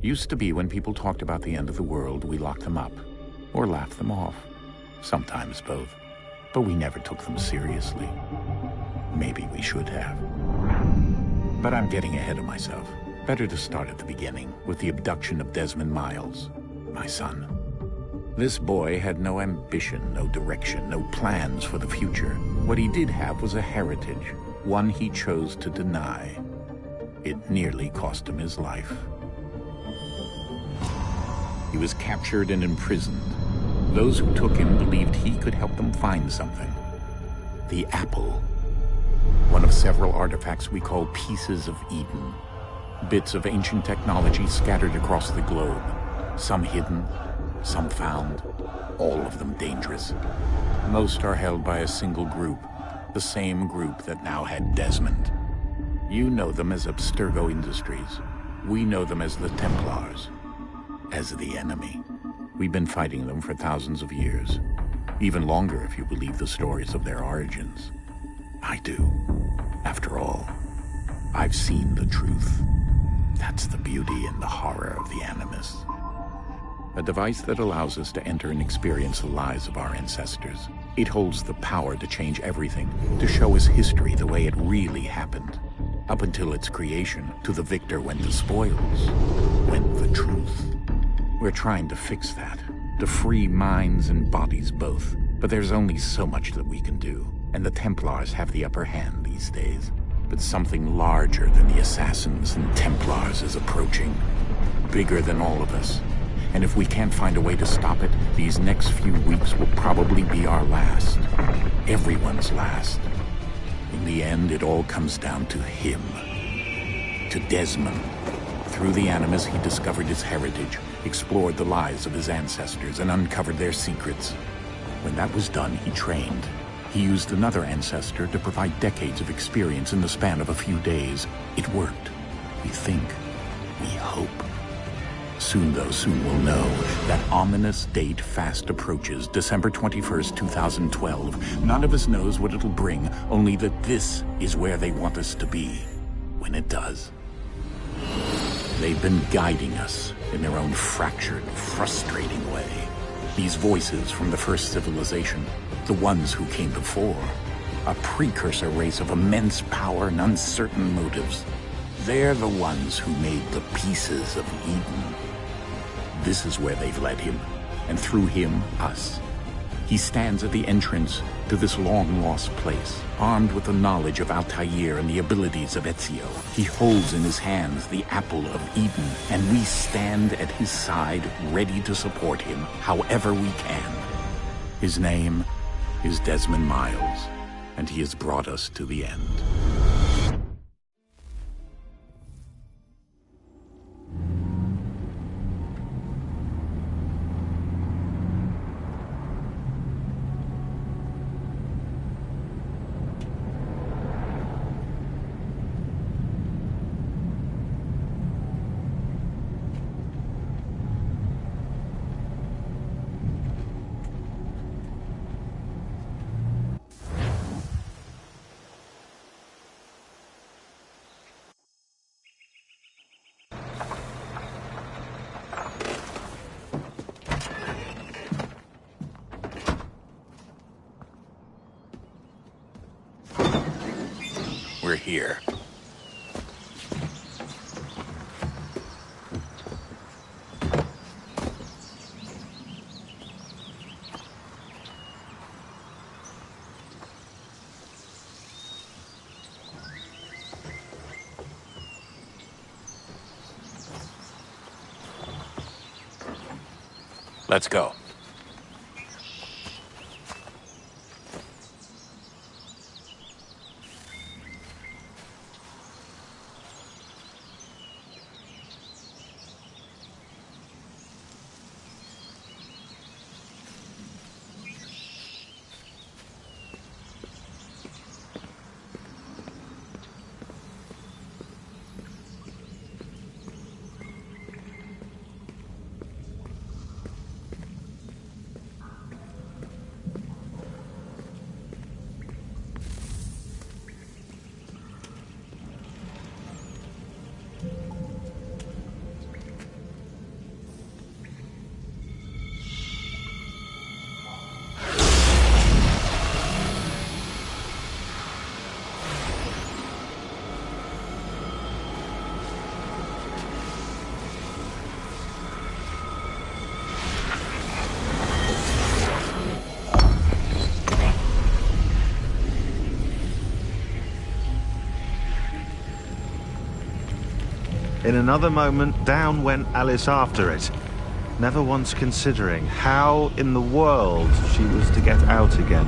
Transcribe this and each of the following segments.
Used to be when people talked about the end of the world, we locked them up, or laughed them off. Sometimes both. But we never took them seriously. Maybe we should have. But I'm getting ahead of myself. Better to start at the beginning, with the abduction of Desmond Miles, my son. This boy had no ambition, no direction, no plans for the future. What he did have was a heritage, one he chose to deny. It nearly cost him his life. He was captured and imprisoned. Those who took him believed he could help them find something. The apple. One of several artifacts we call pieces of Eden. Bits of ancient technology scattered across the globe. Some hidden, some found, all of them dangerous. Most are held by a single group, the same group that now had Desmond. You know them as Abstergo Industries. We know them as the Templars, as the enemy. We've been fighting them for thousands of years, even longer if you believe the stories of their origins. I do. After all, I've seen the truth. That's the beauty and the horror of the Animus. A device that allows us to enter and experience the lives of our ancestors. It holds the power to change everything, to show us history the way it really happened. Up until its creation, to the victor went the spoils, went the truth. We're trying to fix that, to free minds and bodies both. But there's only so much that we can do, and the Templars have the upper hand these days. But something larger than the Assassins and Templars is approaching, bigger than all of us. And if we can't find a way to stop it, these next few weeks will probably be our last. Everyone's last. In the end, it all comes down to him. To Desmond. Through the Animus, he discovered his heritage, explored the lives of his ancestors, and uncovered their secrets. When that was done, he trained. He used another ancestor to provide decades of experience in the span of a few days. It worked. We think. We hope. Soon, though, soon we'll know. That ominous date fast approaches, December 21st, 2012. None of us knows what it'll bring, only that this is where they want us to be, when it does. They've been guiding us in their own fractured, frustrating way. These voices from the first civilization, the ones who came before, a precursor race of immense power and uncertain motives. They're the ones who made the pieces of Eden. This is where they've led him, and through him, us. He stands at the entrance to this long-lost place, armed with the knowledge of Altair and the abilities of Ezio. He holds in his hands the apple of Eden, and we stand at his side, ready to support him however we can. His name is Desmond Miles, and he has brought us to the end. We're here. Let's go. In another moment, down went Alice after it, never once considering how in the world she was to get out again.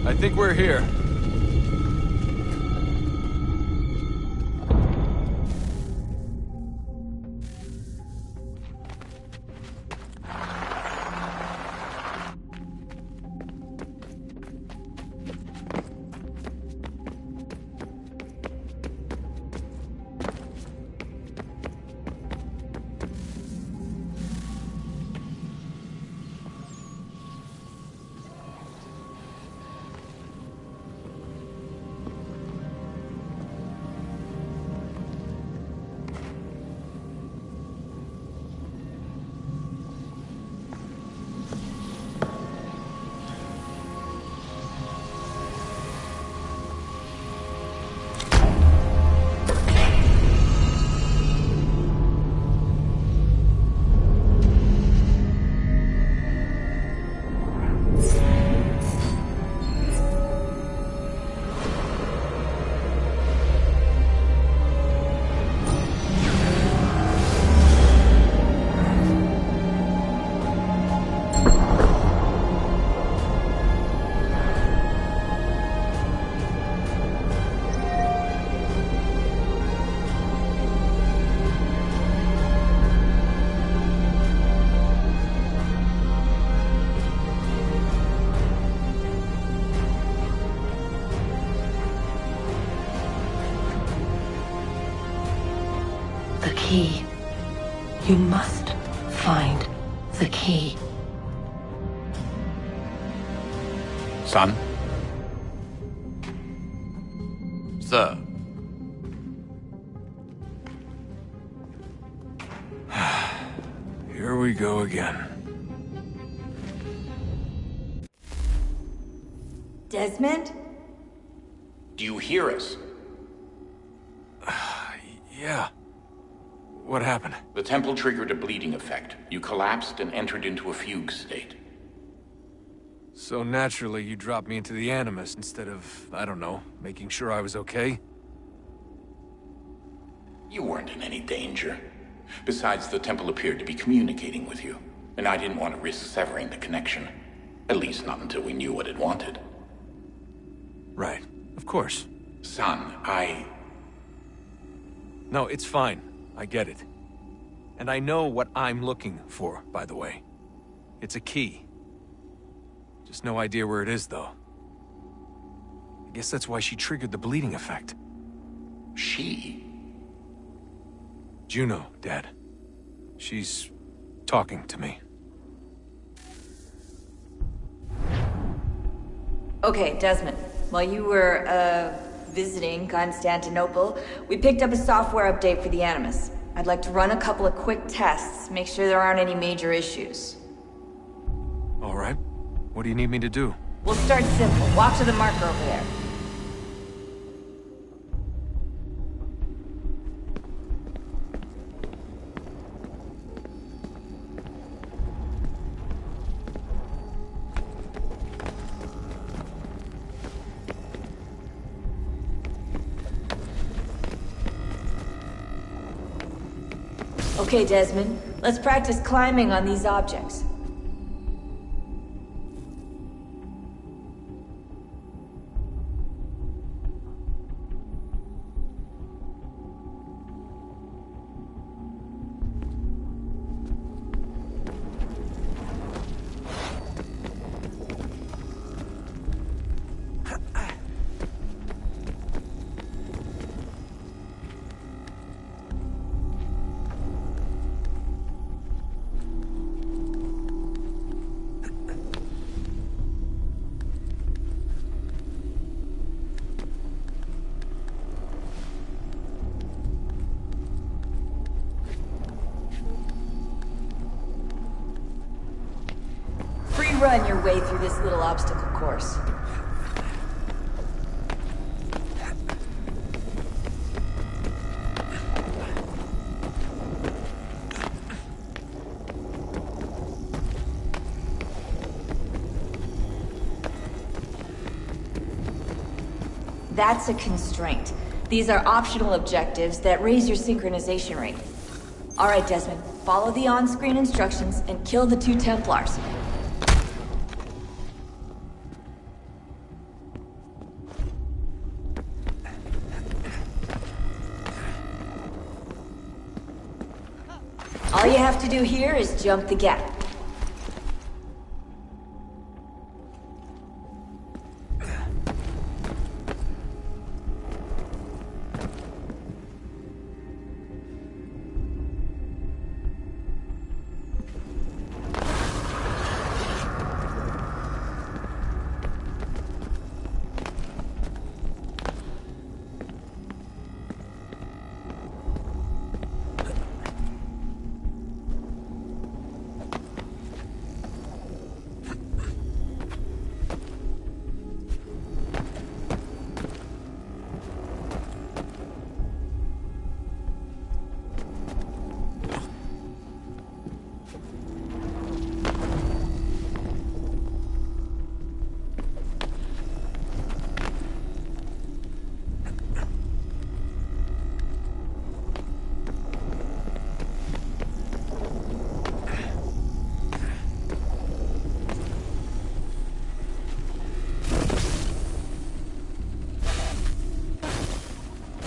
I think we're here. The key. You must find the key. Son? Sir. Here we go again. Desmond? Do you hear us? Yeah. What happened? The temple triggered a bleeding effect. You collapsed and entered into a fugue state. So naturally, you dropped me into the Animus instead of, I don't know, making sure I was okay? You weren't in any danger. Besides, the temple appeared to be communicating with you, and I didn't want to risk severing the connection. At least not until we knew what it wanted. Right. Of course. Son, No, it's fine. I get it. And I know what I'm looking for, by the way. It's a key. Just no idea where it is, though. I guess that's why she triggered the bleeding effect. She? Juno, Dad. She's talking to me. Okay, Desmond. While you were, visiting Constantinople, we picked up a software update for the Animus. I'd like to run a couple of quick tests, make sure there aren't any major issues. All right. What do you need me to do? We'll start simple. Walk to the marker over there. Okay, Desmond. Let's practice climbing on these objects. free run your way through this little obstacle course. That's a constraint. These are optional objectives that raise your synchronization rate. Alright, Desmond. Follow the on-screen instructions and kill the 2 Templars. All you have to do here is jump the gap.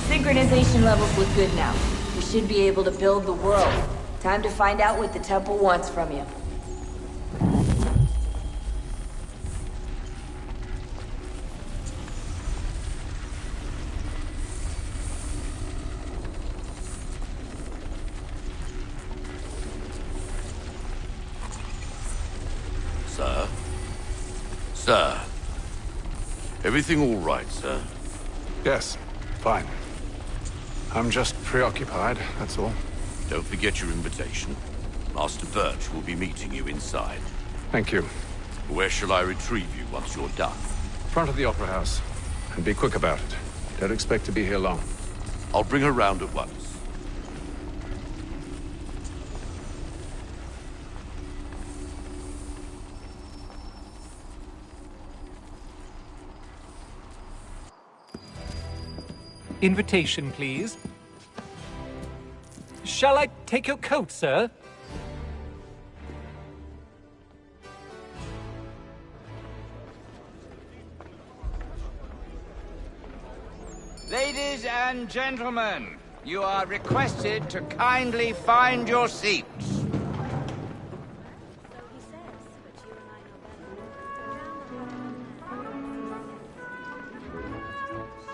Synchronization levels look good now. You should be able to build the world. Time to find out what the temple wants from you. Sir? Sir? Everything all right, sir? Yes, fine. I'm just preoccupied, that's all. Don't forget your invitation. Master Birch will be meeting you inside. Thank you. Where shall I retrieve you once you're done? Front of the Opera House. And be quick about it. Don't expect to be here long. I'll bring her round at once. Invitation, please. Shall I take your coat, sir? Ladies and gentlemen, you are requested to kindly find your seats.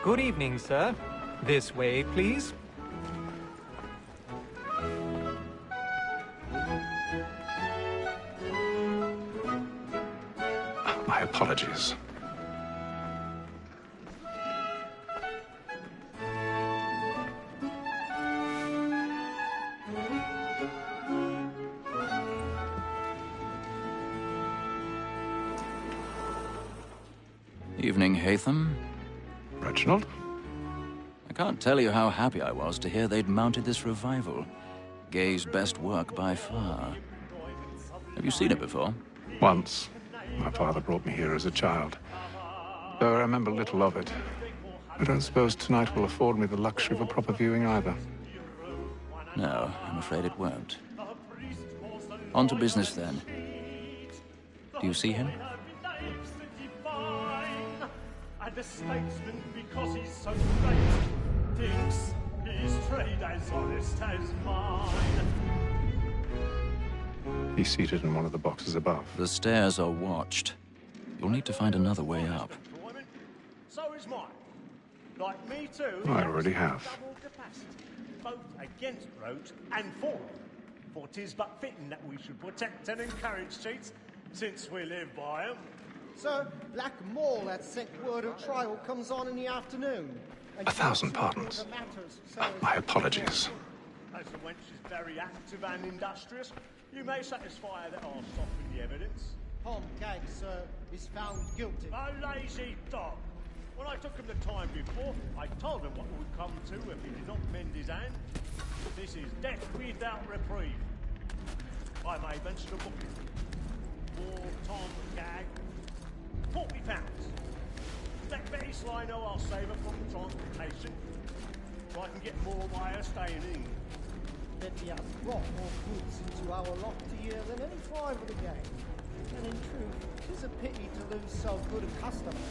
Good evening, sir. This way, please. My apologies. Evening, Hatham. Reginald? I can't tell you how happy I was to hear they'd mounted this revival. Gay's best work by far. Have you seen it before? Once. My father brought me here as a child. Though I remember little of it. I don't suppose tonight will afford me the luxury of a proper viewing either. No, I'm afraid it won't. On to business, then. Do you see him? And a statesman, because he's so great, thinks his trade as honest as mine. He's seated in one of the boxes above. The stairs are watched. You'll need to find another way up. So is mine. Like me too. I already have. Double capacity, both against roach and for them. For 'tis but fitting that we should protect and encourage cheats, since we live by 'em. Sir, Black Mall had sent word of trial comes on in the afternoon. 1,000 pardons. My apologies. As the wench is very active and industrious, you may satisfy that I'll soften the evidence. Tom Gag, sir, is found guilty. A lazy dog. When I took him the time before, I told him what would come to if he did not mend his hand. This is death without reprieve. I may mention a book. For Tom Gag, £40. Let Betty Sly know I'll save her from transportation, so I can get more by her staying in. Betty has brought more goods into our loft here than any five of the gang. And in truth, 'tis a pity to lose so good a customer.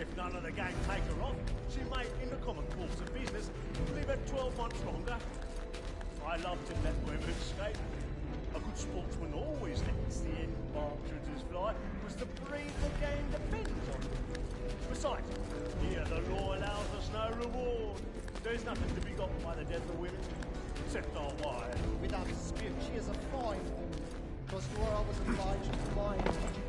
If none of the gang take her on, she may, in the common course of business, live her 12 months longer. I love to let women escape. A good sportsman always lets the end partridges fly, because the breed of the game depends on it. Besides, here the law allows us no reward. There's nothing to be got by the death of women, except our wives. Without dispute, she is a fine woman, because to her I was obliged to my education.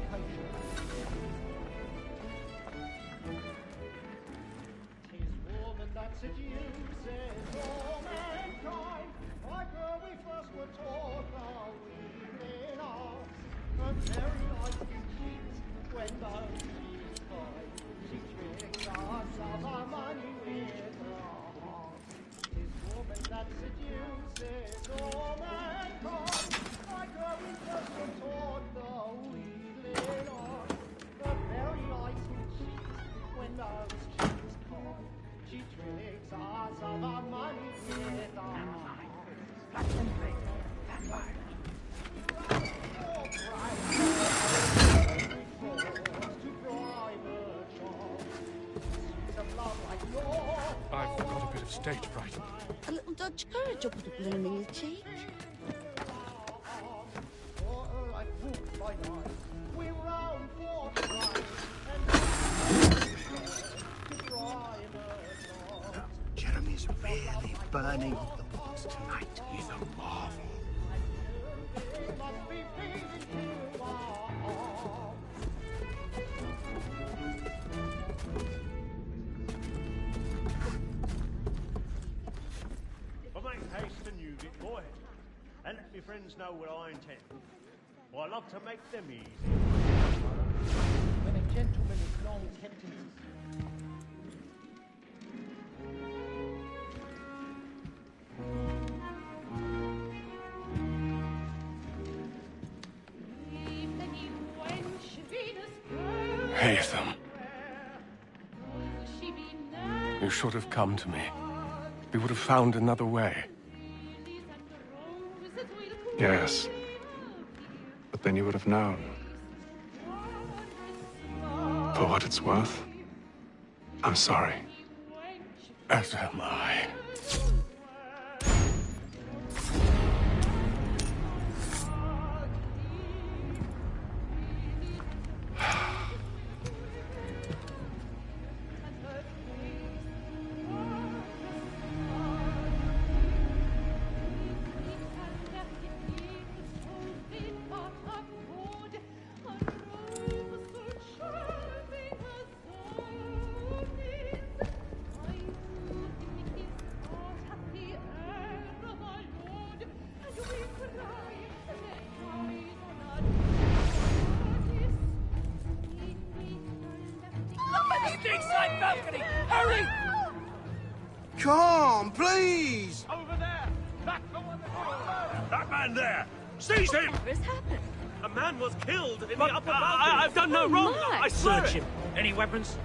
'Tis woman that seduces all mankind. Like her we first were taught our weakling arts. Her very life we cheat when those she's kind. She tricks us of our money with her heart. 'Tis woman that seduces all mankind. Like her we first were taught the weakling arts. Her very life we cheat when those she's kind. She tricks us of our money with her heart. I've got a bit of stage fright. A little Dutch courage will put a bloom in your cheek. Jeremy's really burning up the books tonight. He's a marvel. But make haste and use it, boy. And let me friends know what I intend. For I love to make them easy. When a gentleman is long kept in Haytham. You should have come to me. We would have found another way. Yes. But then you would have known. For what it's worth, I'm sorry. As am I. Inside balcony! Hurry! Come, please! Over there! That's the one That man there! Seize him! What's happened? A man was killed in the upper balcony. I've done no wrong. my. I swear Search it. him. Any weapons?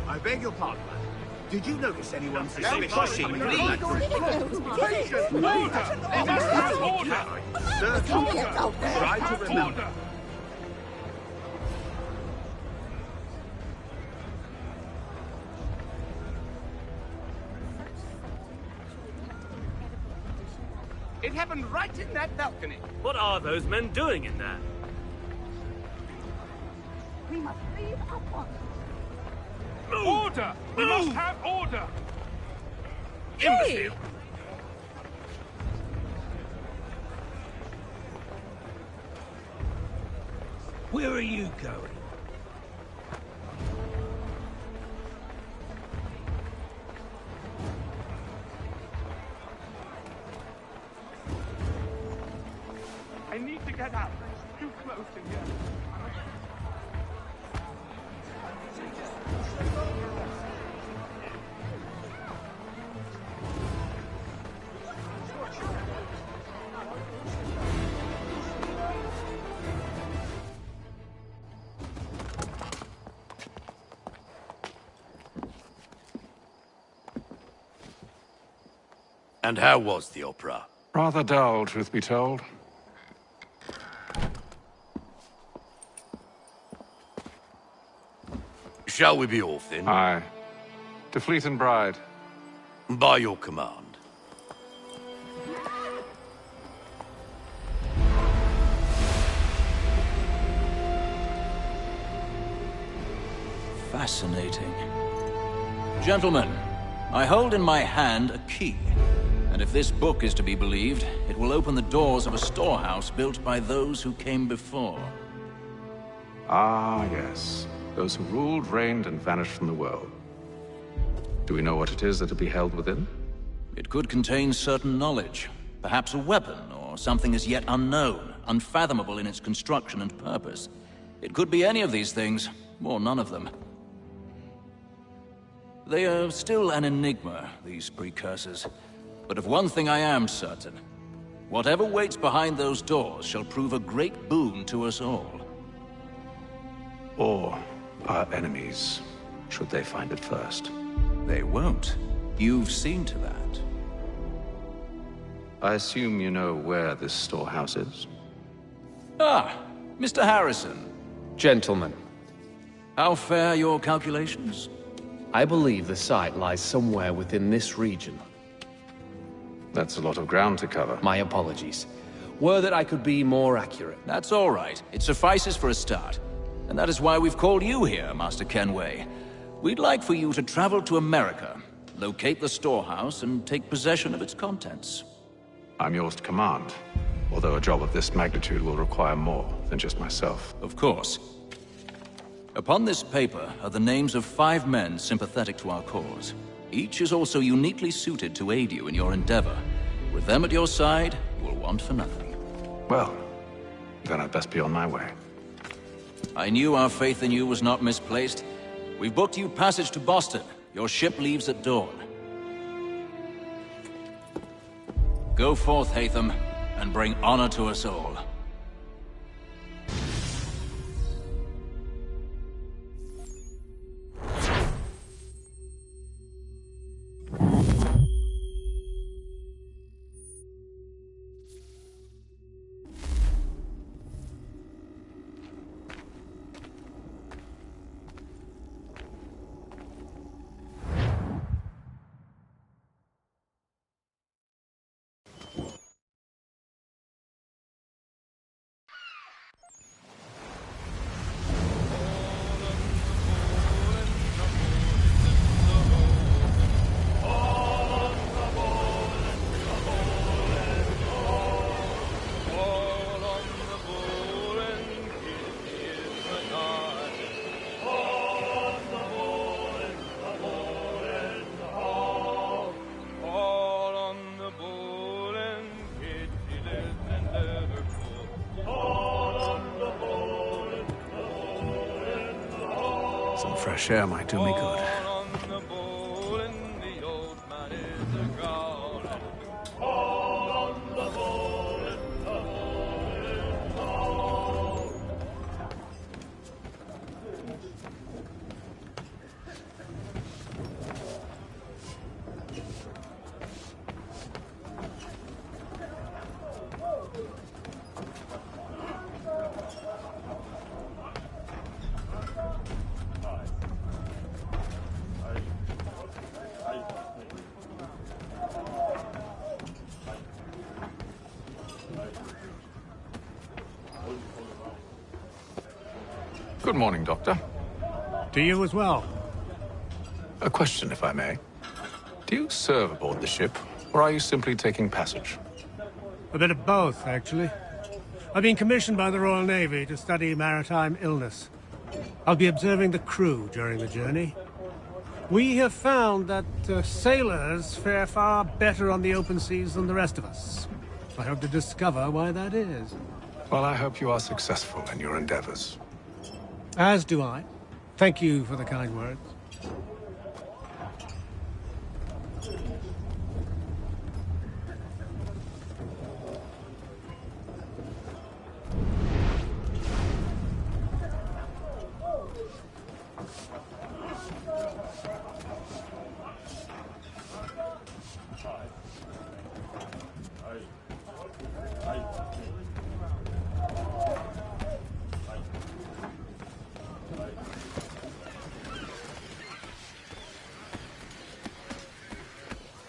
I beg your pardon, madam. Did you notice anyone Suspicious. pushing Please. me? Certainly. Try to remember. It happened right in that balcony. What are those men doing in there? We must leave at once. Order! We must have order! Imbecile! Where are you going? I need get out. Too close in here. And how was the opera? Rather dull, truth be told. Shall we be off then? Aye. To Fleet and Bride. By your command. Fascinating. Gentlemen, I hold in my hand a key. And if this book is to be believed, it will open the doors of a storehouse built by those who came before. Ah, yes. Those who ruled, reigned, and vanished from the world. Do we know what it is that will be held within? It could contain certain knowledge. Perhaps a weapon, or something as yet unknown, unfathomable in its construction and purpose. It could be any of these things, or none of them. They are still an enigma, these precursors. But of one thing I am certain. Whatever waits behind those doors shall prove a great boon to us all. Or our enemies, should they find it first. They won't. You've seen to that. I assume you know where this storehouse is? Ah, Mr. Harrison. Gentlemen. How fare your calculations? I believe the site lies somewhere within this region. That's a lot of ground to cover. My apologies. Were that I could be more accurate. That's all right. It suffices for a start. And that is why we've called you here, Master Kenway. We'd like for you to travel to America, locate the storehouse, and take possession of its contents. I'm yours to command, although a job of this magnitude will require more than just myself. Of course. Upon this paper are the names of 5 men sympathetic to our cause. Each is also uniquely suited to aid you in your endeavor. With them at your side, you will want for nothing. Well, then I'd best be on my way. I knew our faith in you was not misplaced. We've booked you passage to Boston. Your ship leaves at dawn. Go forth, Hatham, and bring honor to us all. Some fresh air might do me good. Good morning, Doctor. To you as well. A question, if I may. Do you serve aboard the ship, or are you simply taking passage? A bit of both, actually. I've been commissioned by the Royal Navy to study maritime illness. I'll be observing the crew during the journey. We have found that sailors fare far better on the open seas than the rest of us. I hope to discover why that is. Well, I hope you are successful in your endeavors. As do I. Thank you for the kind words.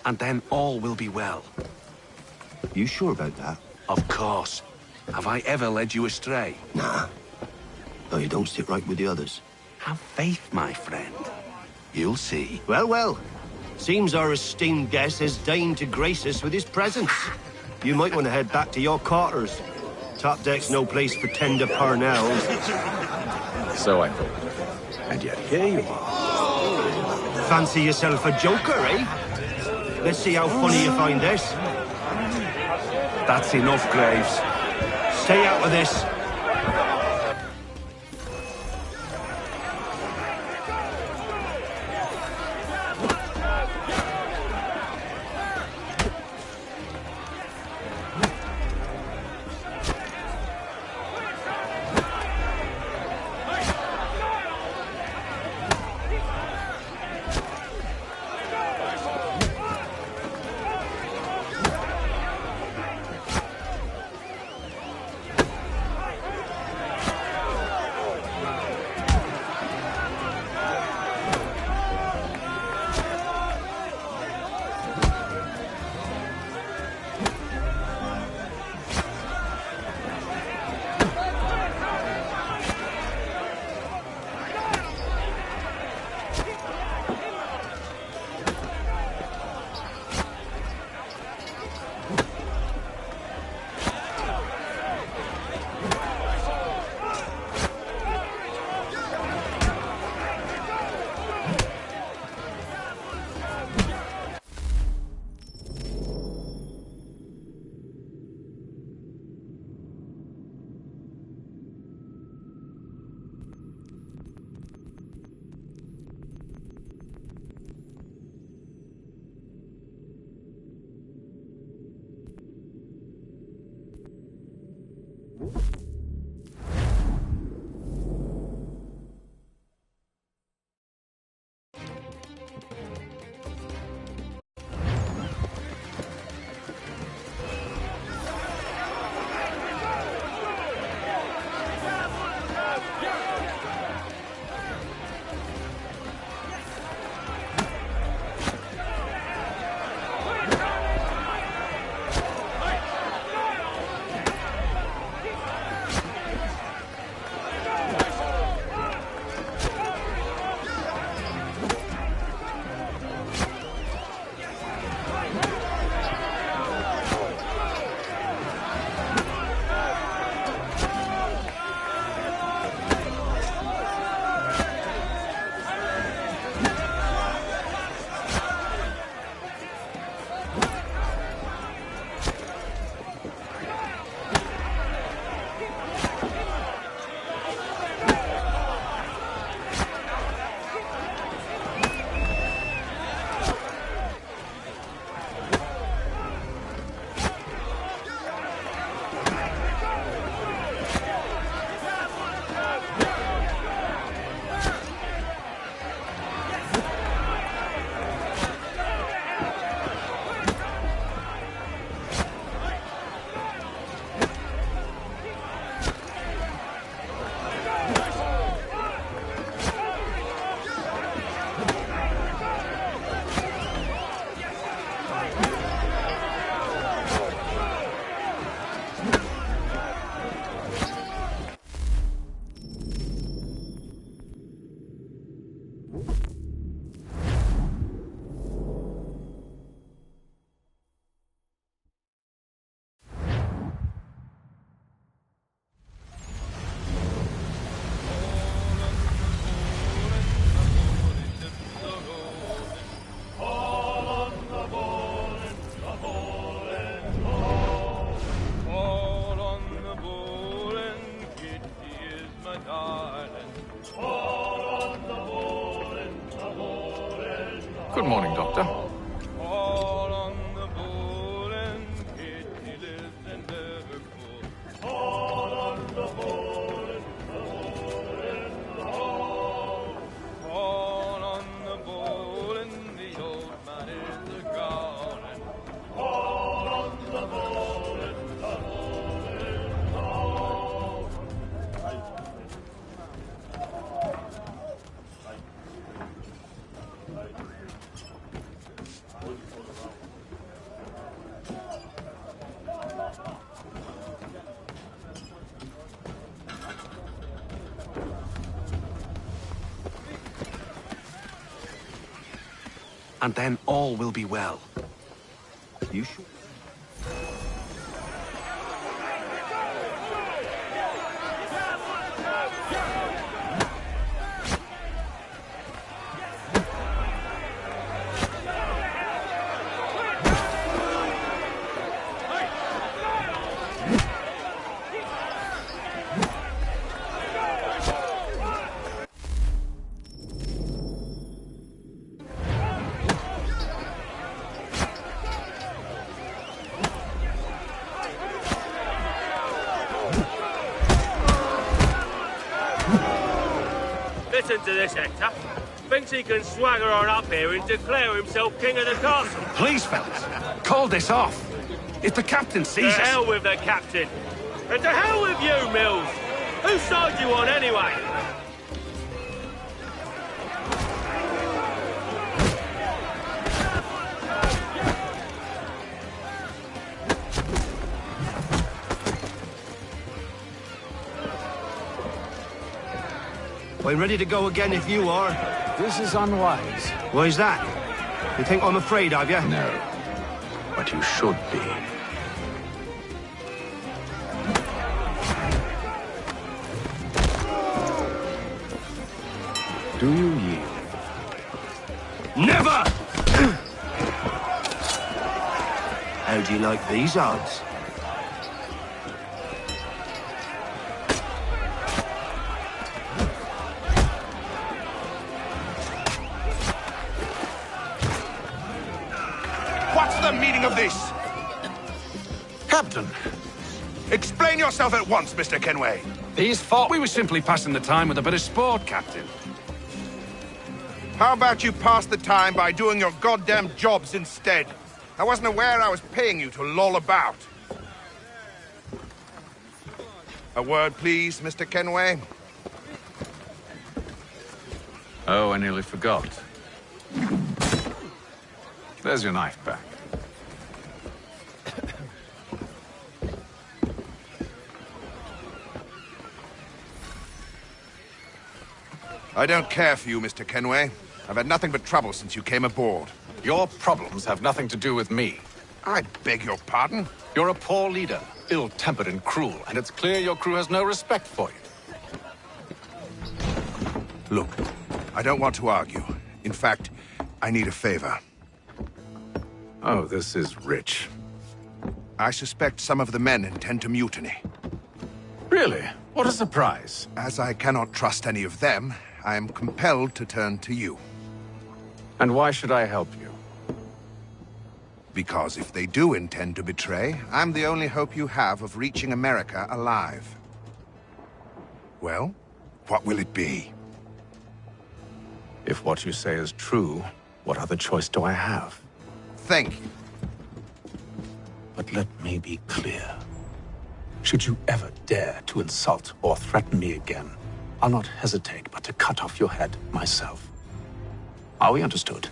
And then all will be well. You sure about that? Of course. Have I ever led you astray? Nah. No, you don't sit right with the others. Have faith, my friend. You'll see. Well, well. Seems our esteemed guest has deigned to grace us with his presence. You might want to head back to your quarters. Top deck's no place for tender parnells. So I thought. And yet here you are. Fancy yourself a joker, eh? Let's see how funny you find this. That's enough, Graves. Stay out of this. morning, Doctor. And then all will be well. You sure? Listen to this, Hector. Thinks he can swagger on up here and declare himself king of the castle. Please, fellas, call this off. If the captain sees us... To hell with the captain. And to hell with you, Mills. Whose side you on, anyway? I'm ready to go again if you are. This is unwise. Why is that? You think I'm afraid of you? No. But you should be. Do you yield? Never! How do you like these odds? The meaning of this? Captain! Explain yourself at once, Mr. Kenway. These thought we were simply passing the time with a bit of sport, Captain. How about you pass the time by doing your goddamn jobs instead? I wasn't aware I was paying you to loll about. A word, please, Mr. Kenway. Oh, I nearly forgot. There's your knife back. I don't care for you, Mr. Kenway. I've had nothing but trouble since you came aboard. Your problems have nothing to do with me. I beg your pardon? You're a poor leader, ill-tempered and cruel, and it's clear your crew has no respect for you. Look, I don't want to argue. In fact, I need a favor. Oh, this is rich. I suspect some of the men intend to mutiny. Really? What a surprise. As I cannot trust any of them, I am compelled to turn to you. And why should I help you? Because if they do intend to betray, I'm the only hope you have of reaching America alive. Well, what will it be? If what you say is true, what other choice do I have? Thank you. But let me be clear. Should you ever dare to insult or threaten me again, I'll not hesitate but to cut off your head myself. Are we understood?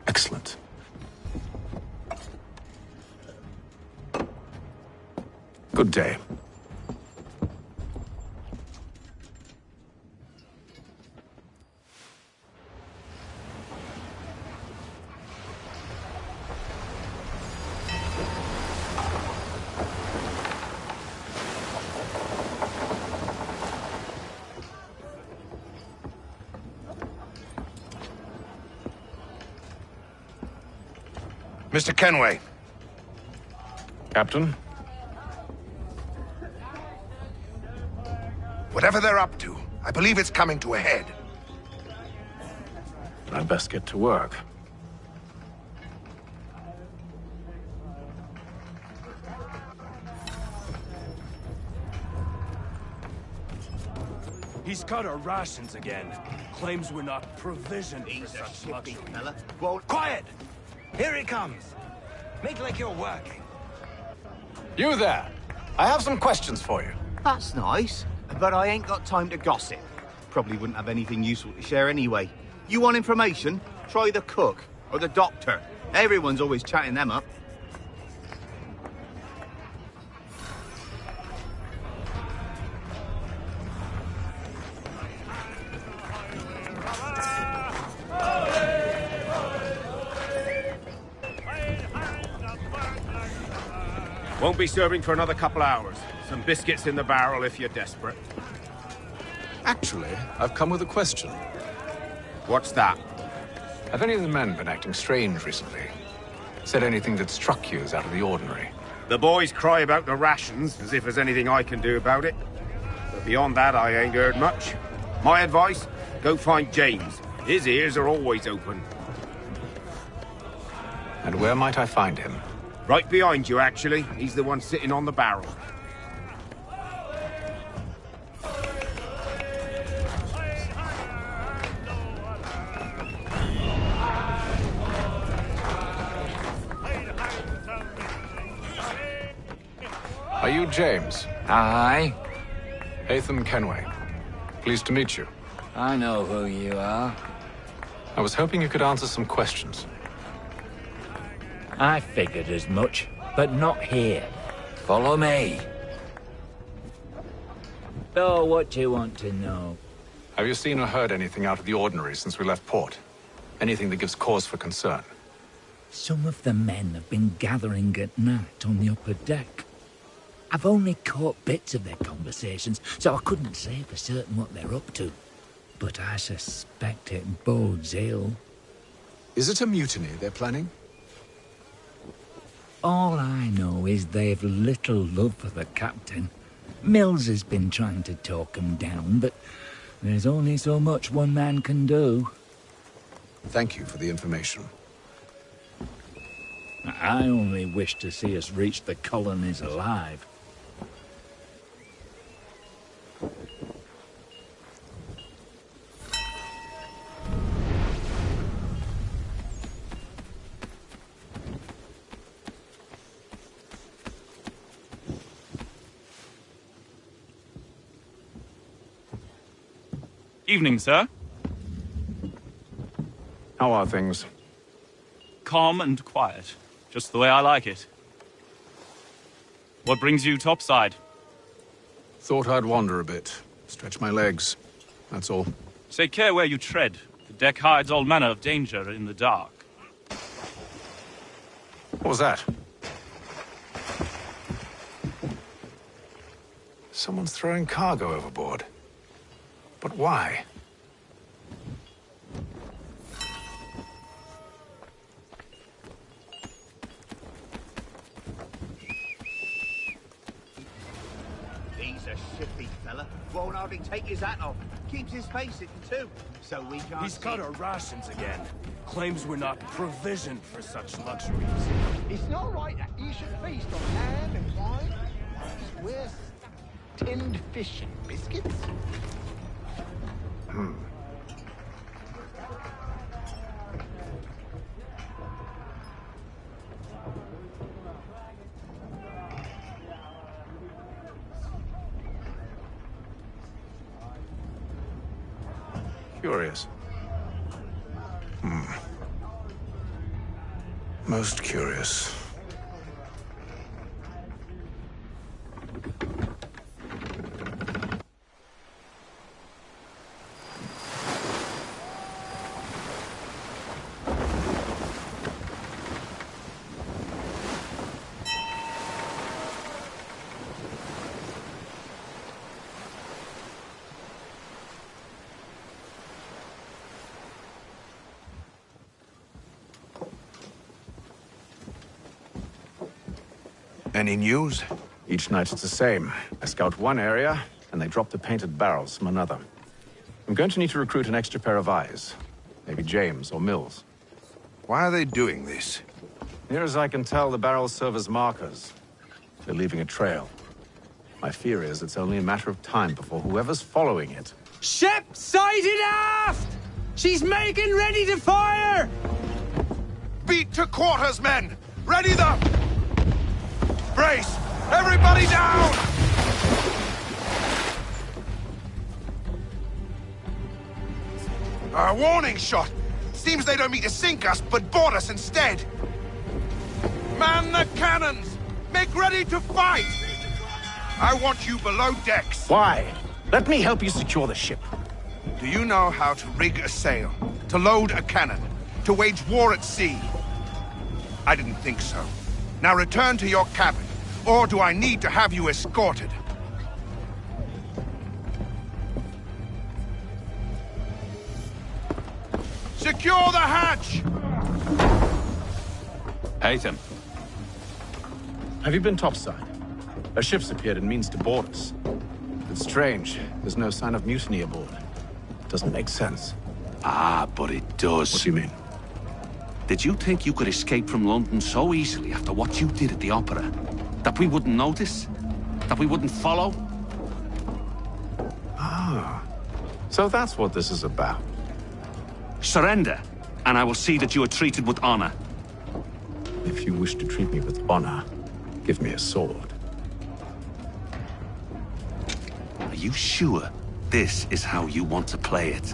Excellent. Good day. Mr. Kenway. Captain? Whatever they're up to, I believe it's coming to a head. I'd best get to work. He's cut our rations again. Claims we're not provisioned for such luxury. Fella. Well, quiet! Here he comes. Make like you're working. You there! I have some questions for you. That's nice, but I ain't got time to gossip. Probably wouldn't have anything useful to share anyway. You want information? Try the cook or the doctor. Everyone's always chatting them up. Won't be serving for another couple hours. Some biscuits in the barrel if you're desperate. Actually, I've come with a question. What's that? Have any of the men been acting strange recently? Said anything that struck you as out of the ordinary? The boys cry about the rations, as if there's anything I can do about it. But beyond that, I ain't heard much. My advice? Go find James. His ears are always open. And where might I find him? Right behind you, actually. He's the one sitting on the barrel. Are you James? Aye. Hatham Kenway. Pleased to meet you. I know who you are. I was hoping you could answer some questions. I figured as much, but not here. Follow me. So, what do you want to know? Have you seen or heard anything out of the ordinary since we left port? Anything that gives cause for concern? Some of the men have been gathering at night on the upper deck. I've only caught bits of their conversations, so I couldn't say for certain what they're up to. But I suspect it bodes ill. Is it a mutiny they're planning? All I know is they've little love for the captain. Mills has been trying to talk him down, but there's only so much one man can do. Thank you for the information. I only wish to see us reach the colonies alive. Evening, sir. How are things? Calm and quiet. Just the way I like it. What brings you topside? Thought I'd wander a bit. Stretch my legs. That's all. Take care where you tread. The deck hides all manner of danger in the dark. What was that? Someone's throwing cargo overboard. But why? He's a shifty fella. Won't hardly take his hat off. Keeps his face hidden too, so we can't. He's cut our rations again. Claims we're not provisioned for such luxuries. It's not right that you should feast on ham and wine. We're tinned fish and biscuits. Curious. Most curious. Any news? Each night it's the same. I scout one area, and they drop the painted barrels from another. I'm going to need to recruit an extra pair of eyes. Maybe James or Mills. Why are they doing this? Near as I can tell, the barrels serve as markers. They're leaving a trail. My fear is it's only a matter of time before whoever's following it... Ship sighted aft! She's making ready to fire! Beat to quarters, men! Ready the... Brace! Everybody down! A warning shot! Seems they don't mean to sink us, but board us instead! Man the cannons! Make ready to fight! I want you below decks! Why? Let me help you secure the ship. Do you know how to rig a sail? To load a cannon? To wage war at sea? I didn't think so. Now return to your cabin, or do I need to have you escorted? Secure the hatch! Haytham. Have you been topside? A ship's appeared and means to board us. It's strange. There's no sign of mutiny aboard. Doesn't make sense. Ah, but it does. What do you mean? Did you think you could escape from London so easily after what you did at the opera? That we wouldn't notice? That we wouldn't follow? Ah. So that's what this is about. Surrender, and I will see that you are treated with honor. If you wish to treat me with honor, give me a sword. Are you sure this is how you want to play it?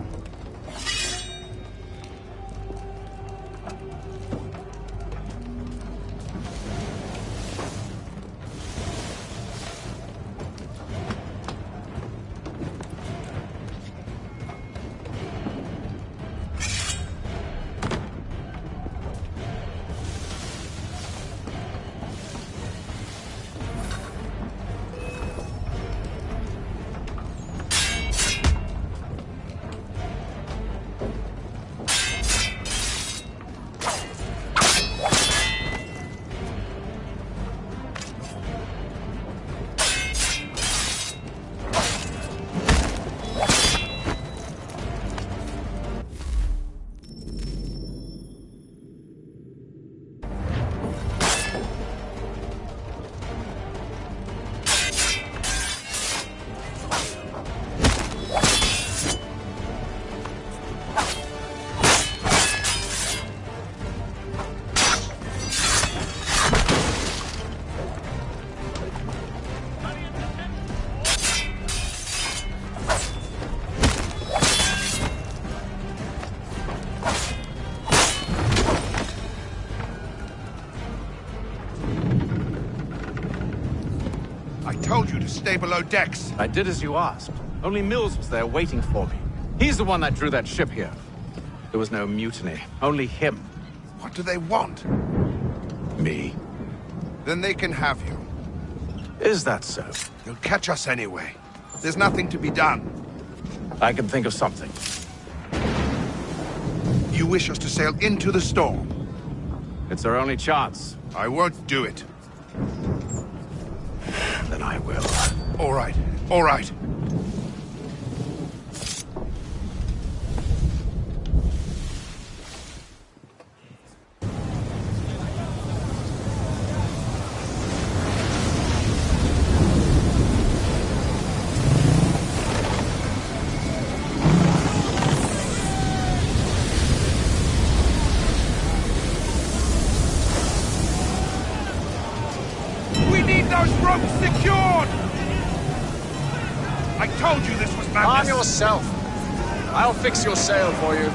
Stay below decks. I did as you asked. Only Mills was there waiting for me. He's the one that drew that ship here. There was no mutiny, only him. What do they want? Me. Then they can have you. Is that so? You'll catch us anyway. There's nothing to be done. I can think of something. You wish us to sail into the storm? It's our only chance. I won't do it. Then I will. All right. All right. Arm yourself. I'll fix your sail for you.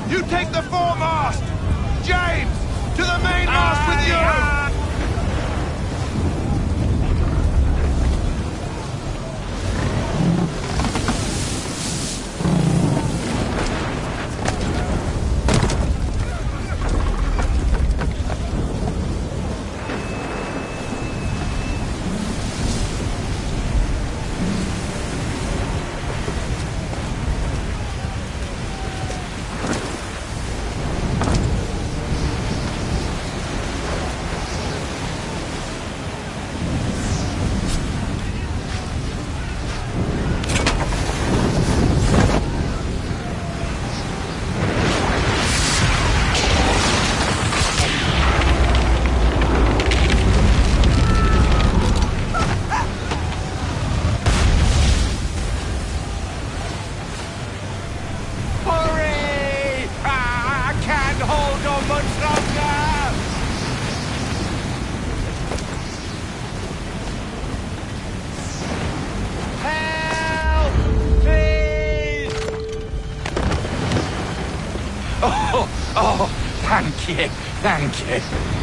You take the foremast! James, to the mainmast with you! Thank you, thank you.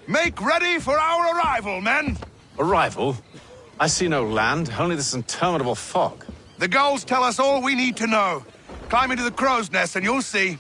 Make ready for our arrival, men! Arrival? I see no land, only this interminable fog. The gulls tell us all we need to know. Climb into the crow's nest and you'll see.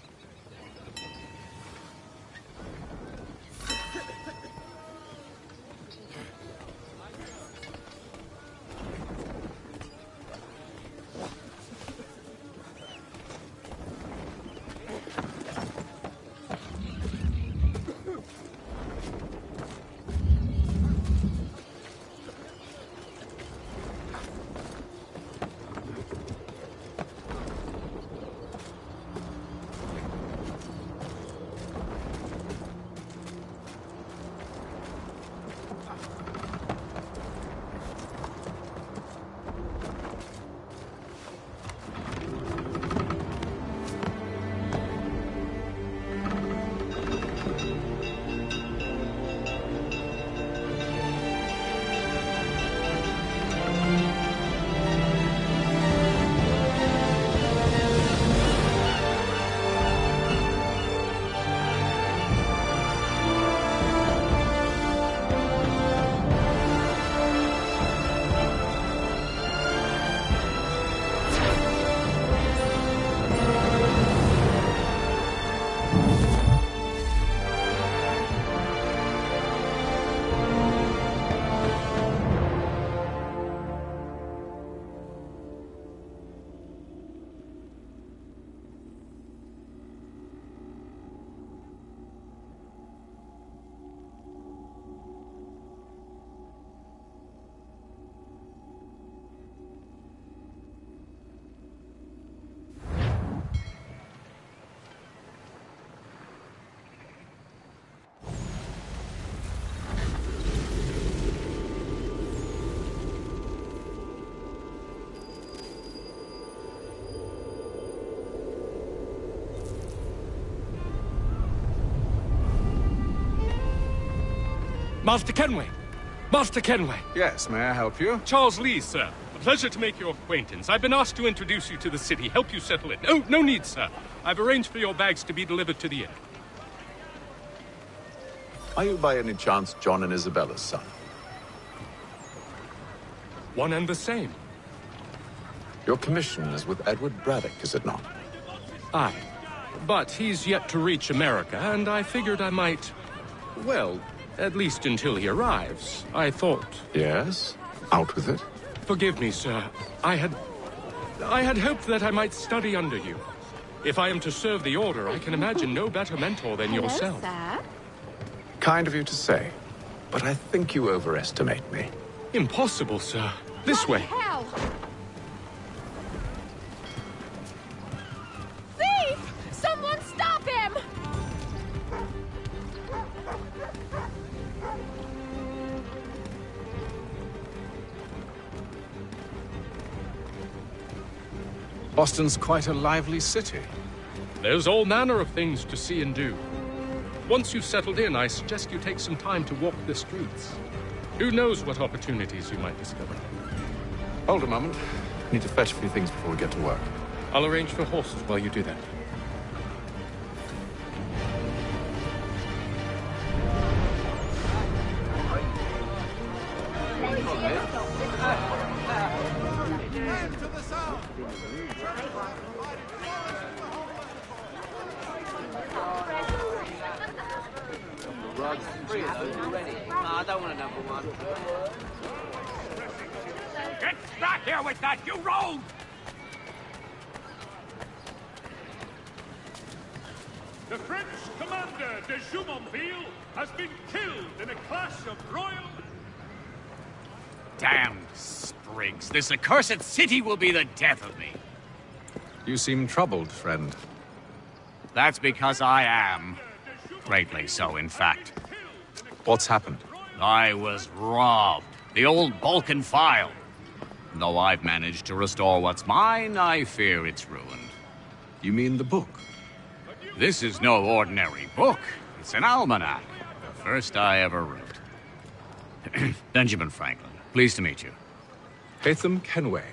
Master Kenway! Master Kenway! Yes, may I help you? Charles Lee, sir. A pleasure to make your acquaintance. I've been asked to introduce you to the city, help you settle in. Oh, no need, sir. I've arranged for your bags to be delivered to the inn. Are you by any chance John and Isabella's son? One and the same. Your commission is with Edward Braddock, is it not? Aye. But he's yet to reach America, and I figured I might... Well, at least until he arrives, I thought. Yes? Out with it. Forgive me, sir. I had hoped that I might study under you. If I am to serve the Order, I can imagine no better mentor than yourself. Sir. Kind of you to say, but I think you overestimate me. Impossible, sir. This way. Hell! Thief! Someone stop him! Boston's quite a lively city. There's all manner of things to see and do. Once you've settled in, I suggest you take some time to walk the streets. Who knows what opportunities you might discover. Hold a moment. I need to fetch a few things before we get to work. I'll arrange for horses while you do that. I don't want another one. Get back here with that, you rogue! The French commander de Jumonville has been killed in a clash of royal... Damn sprigs. This accursed city will be the death of me. You seem troubled, friend. That's because I am. Greatly so, in fact. What's happened? I was robbed. The old Balkan file. Though I've managed to restore what's mine, I fear it's ruined. You mean the book? This is no ordinary book. It's an almanac. The first I ever wrote. Benjamin Franklin, pleased to meet you. Hatham Kenway.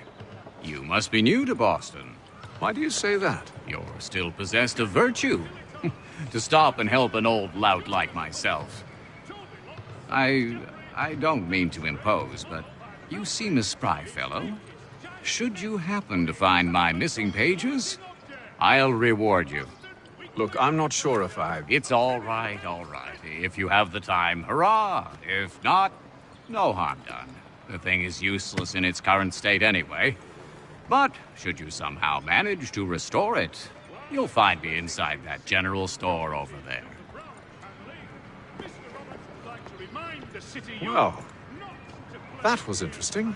You must be new to Boston. Why do you say that? You're still possessed of virtue. To stop and help an old lout like myself. I don't mean to impose, but you seem a spry fellow. Should you happen to find my missing pages, I'll reward you. Look, I'm not sure if I... It's all right, all right. If you have the time, hurrah! If not, no harm done. The thing is useless in its current state anyway. But should you somehow manage to restore it, you'll find me inside that general store over there. Well, that was interesting.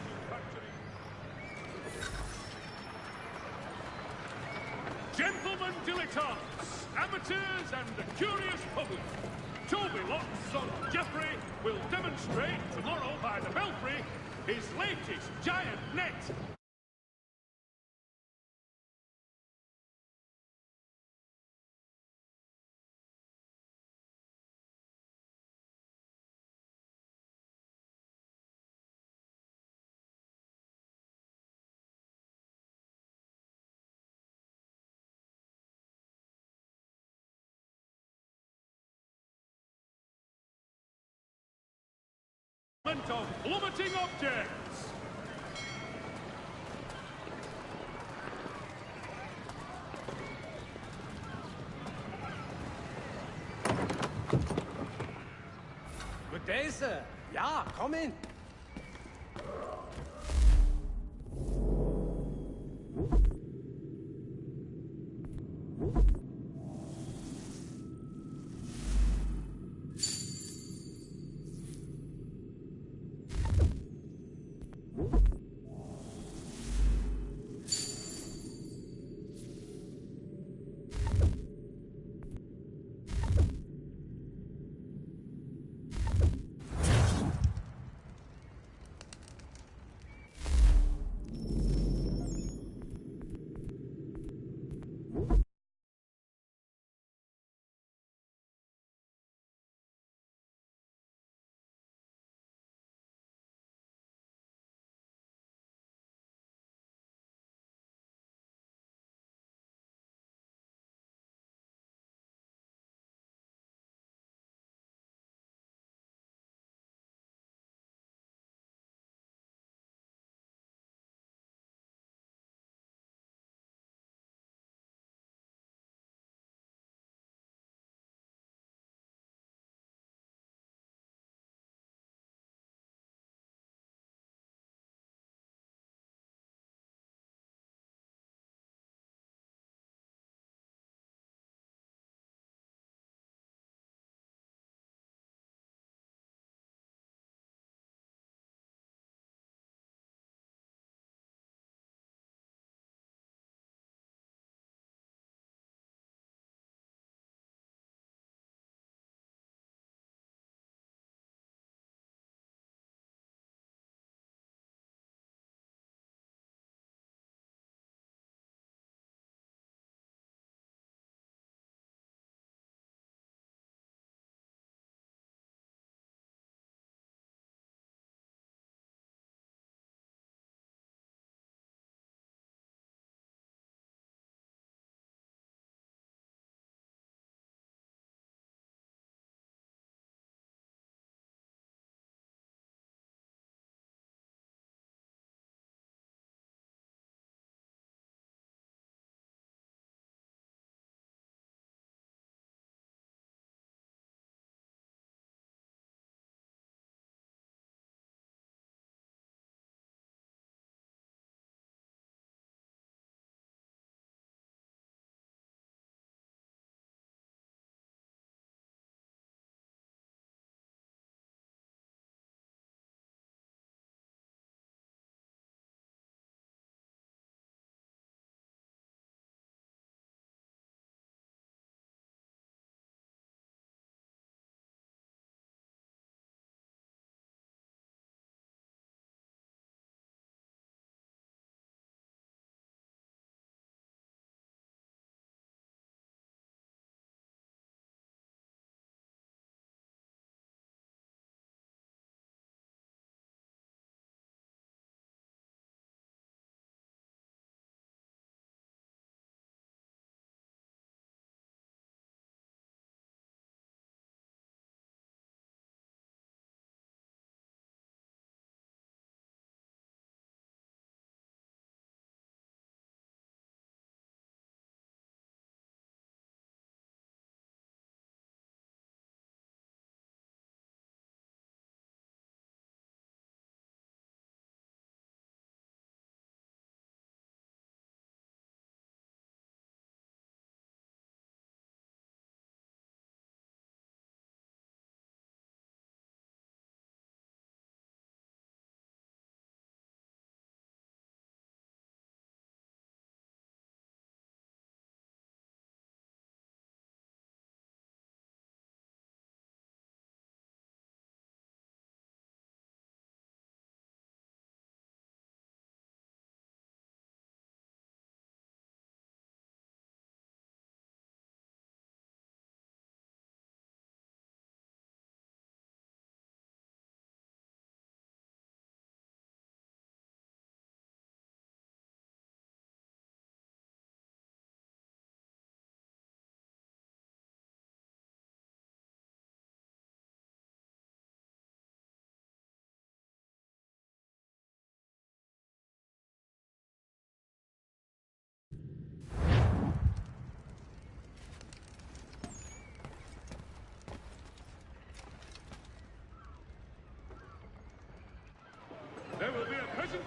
Gentlemen dilettantes, amateurs and the curious public, Toby Locke's son Geoffrey will demonstrate tomorrow by the Belfry his latest giant net. Of plummeting objects. Good day, sir. Yeah, come in.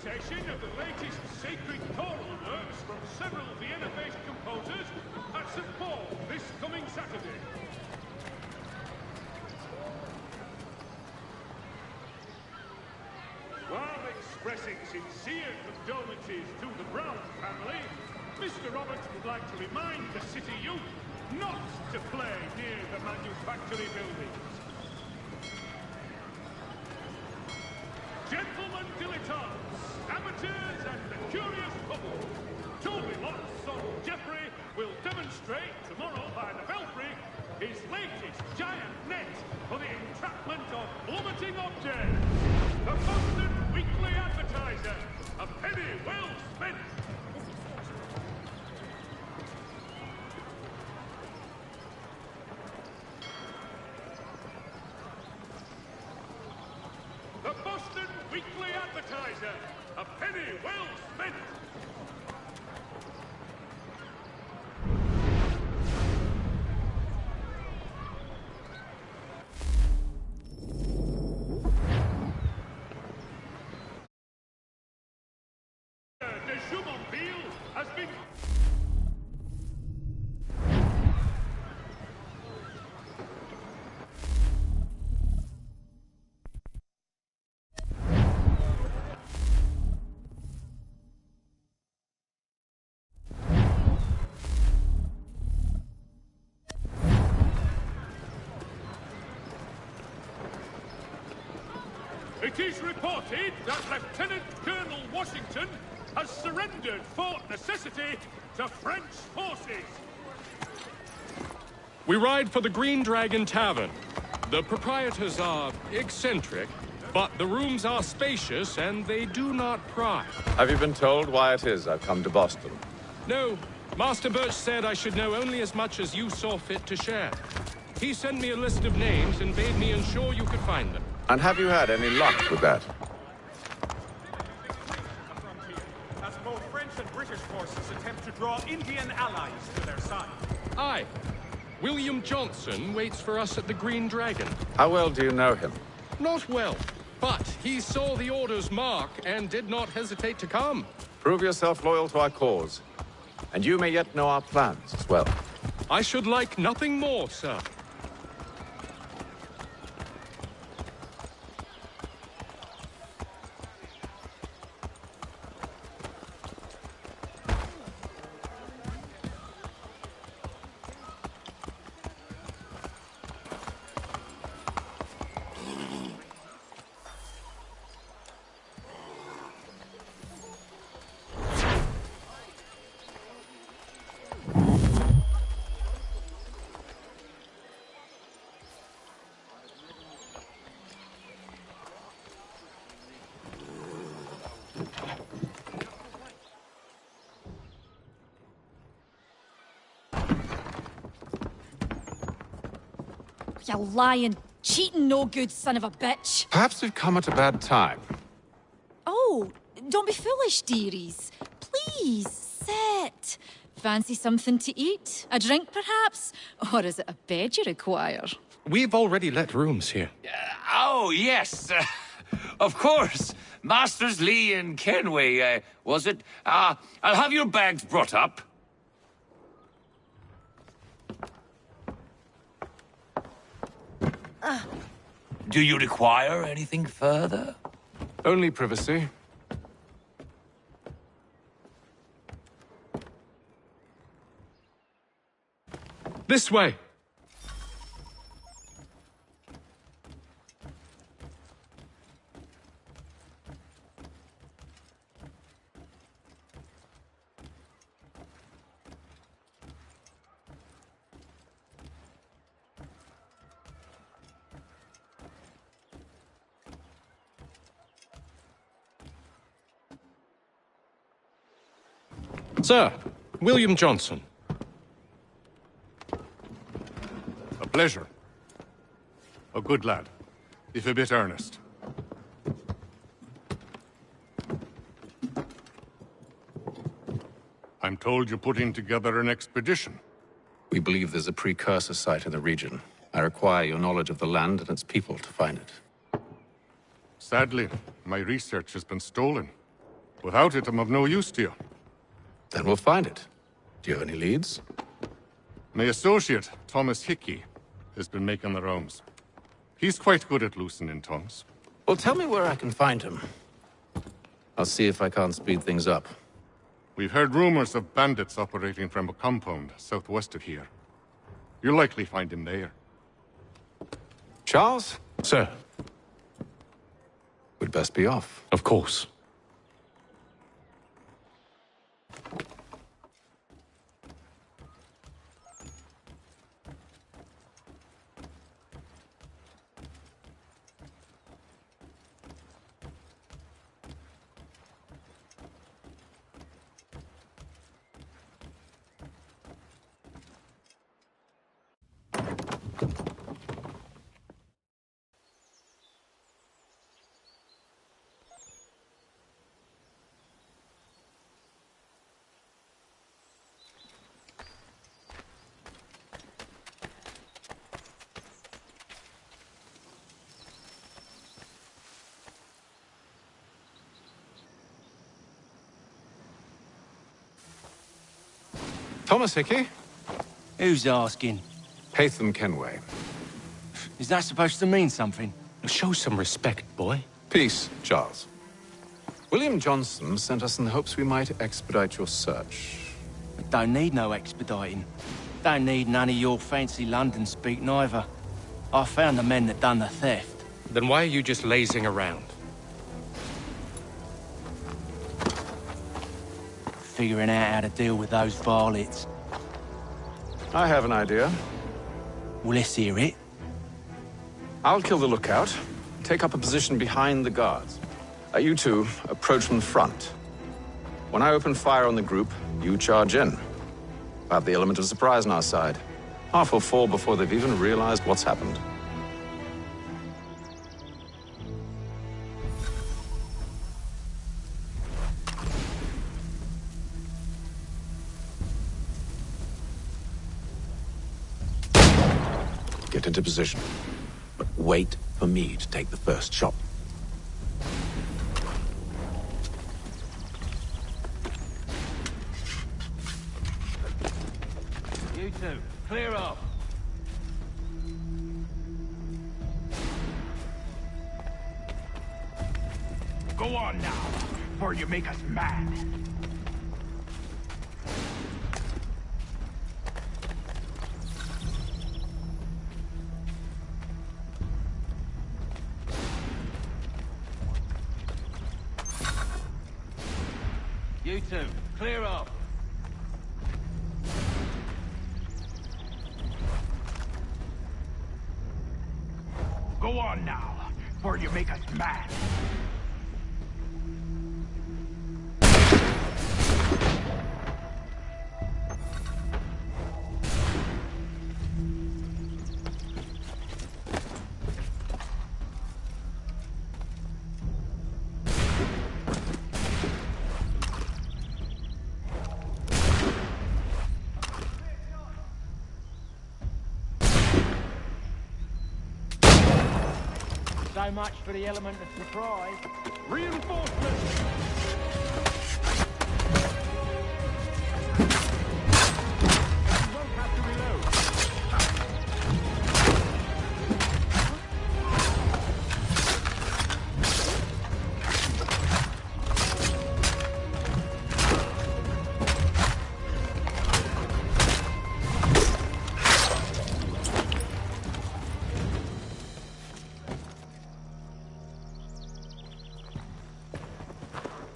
interpretation of the latest sacred choral works from several Vienna-based composers at St. Paul this coming Saturday. While expressing sincere condolences to the Brown family, Mr. Roberts would like to remind the city youth not to play near the manufactory buildings. Gentlemen dilettantes, amateurs and the curious couple, Toby Lott's son Jeffrey will demonstrate tomorrow by the Belfry his latest giant net for the entrapment of plummeting objects. The Boston Weekly Advertiser, a penny well spent. The Boston Weekly Advertiser, a penny well spent. The Schumannville has been... It is reported that Lieutenant Colonel Washington has surrendered Fort Necessity to French forces. We ride for the Green Dragon Tavern. The proprietors are eccentric, but the rooms are spacious and they do not pry. Have you been told why it is I've come to Boston? No, Master Birch said I should know only as much as you saw fit to share. He sent me a list of names and bade me ensure you could find them. And have you had any luck with that? As both French and British forces attempt to draw Indian allies to their side. Aye. William Johnson waits for us at the Green Dragon. How well do you know him? Not well, but he saw the order's mark and did not hesitate to come. Prove yourself loyal to our cause, and you may yet know our plans as well. I should like nothing more, sir. You lying, cheating, no good son of a bitch. Perhaps we've come at a bad time. Oh, don't be foolish, dearies. Please, sit. Fancy something to eat? A drink, perhaps? Or is it a bed you require? We've already let rooms here. Oh, yes. Of course. Masters Lee and Kenway, was it? I'll have your bags brought up. Do you require anything further? Only privacy. This way. Sir, William Johnson. A pleasure. A good lad, if a bit earnest. I'm told you're putting together an expedition. We believe there's a precursor site in the region. I require your knowledge of the land and its people to find it. Sadly, my research has been stolen. Without it, I'm of no use to you. Then we'll find it. Do you have any leads? My associate, Thomas Hickey, has been making the rounds. He's quite good at loosening tongues. Well, tell me where I can find him. I'll see if I can't speed things up. We've heard rumors of bandits operating from a compound southwest of here. You'll likely find him there. Charles? Sir. We'd best be off. Of course. Thomas Hickey? Who's asking? Haytham Kenway. Is that supposed to mean something? Show some respect, boy. Peace, Charles. William Johnson sent us in the hopes we might expedite your search. I don't need no expediting. Don't need none of your fancy London speak neither. I found the men that done the theft. Then why are you just lazing around? Figuring out how to deal with those varlets. I have an idea. Well, let's hear it. I'll kill the lookout. Take up a position behind the guards. You two approach from the front. When I open fire on the group, you charge in. We'll have the element of surprise on our side. Half will fall before they've even realized what's happened. Get into position. But wait for me to take the first shot. You two, clear up. Go on now, before you make us mad. You two, clear up. Go on now, before you make us mad. So much for the element of surprise. Reinforcements!